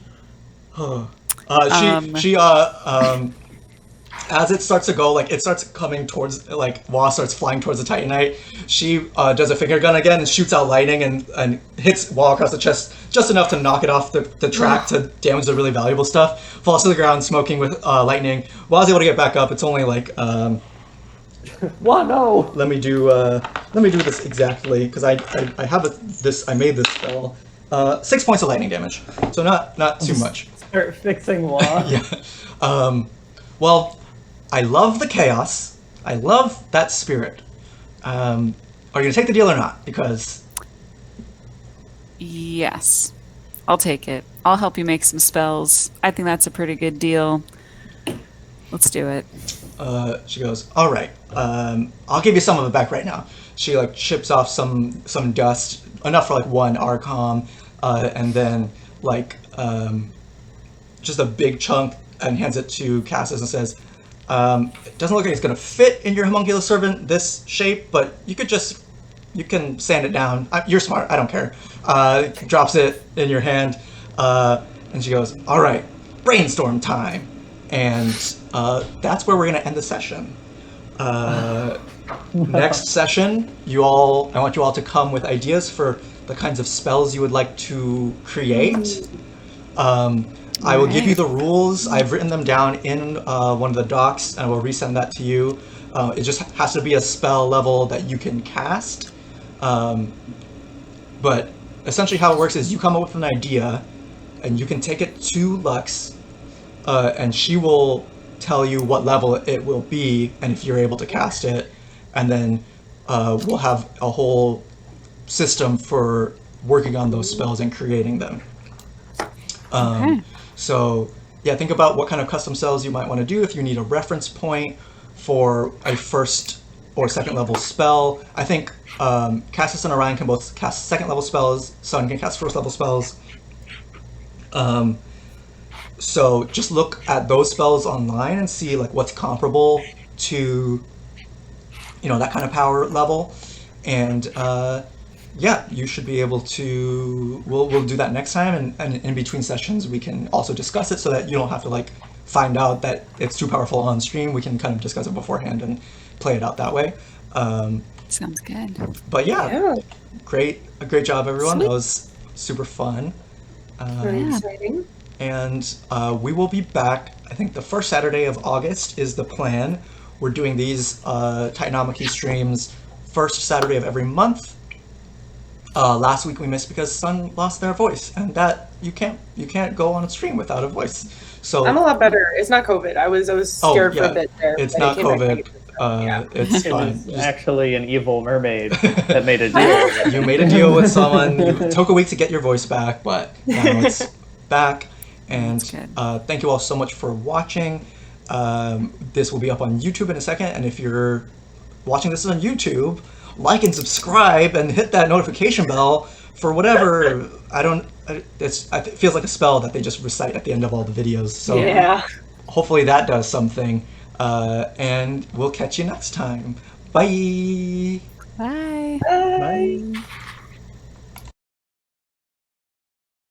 As it starts to go, it starts coming towards, Wah starts flying towards the Titanite. She does a finger gun again and shoots out lightning and hits Wah across the chest just enough to knock it off the track to damage the really valuable stuff. Falls to the ground, smoking with lightning. Wah's able to get back up. It's only Wah, no! Let me do this exactly because I made this spell. 6 points of lightning damage, so not too much. Start fixing Wah. Yeah. Well, I love the chaos. I love that spirit. Are you gonna take the deal or not? Because Yes, I'll take it. I'll help you make some spells. I think that's a pretty good deal. Let's do it. she goes, "All right. I'll give you some of it back right now." She chips off some dust, enough for one Archon, and then just a big chunk, and hands it to Cassis and says, "It doesn't look like it's gonna fit in your homunculus servant this shape, but you can sand it down. You're smart. I don't care." Drops it in your hand, and she goes, "All right, brainstorm time," and that's where we're gonna end the session. Next session, I want you all to come with ideas for the kinds of spells you would like to create. I will give you the rules. I've written them down in one of the docs, and I will resend that to you. It just has to be a spell level that you can cast. But essentially how it works is you come up with an idea, and you can take it to Lux, and she will tell you what level it will be, and if you're able to cast it, and then we'll have a whole system for working on those spells and creating them. So yeah, think about what kind of custom spells you might want to do. If you need a reference point for a first or second level spell, I think Cassis and Orion can both cast second level spells. Sun can cast first level spells. So just look at those spells online and see like what's comparable to, that kind of power level, and yeah, you should be able to. We'll do that next time, and in between sessions we can also discuss it so that you don't have to like find out that it's too powerful on stream. We can kind of discuss it beforehand and play it out that way. Sounds good. But yeah. Great job, everyone. Sweet. That was super fun. Very exciting. And we will be back. I think the first Saturday of August is the plan. We're doing these Titanomachy streams first Saturday of every month. Last week we missed because Sun lost their voice, and that you can't go on a stream without a voice. So I'm a lot better. It's not COVID. I was scared for a bit there. It's not COVID. It's fine. It was actually an evil mermaid that made a deal. You made a deal with someone. You took a week to get your voice back, but now it's back. And thank you all so much for watching. This will be up on YouTube in a second, and if you're watching this on YouTube, like and subscribe and hit that notification bell for whatever. It feels like a spell that they just recite at the end of all the videos. So hopefully that does something. And we'll catch you next time. Bye. Bye. Bye.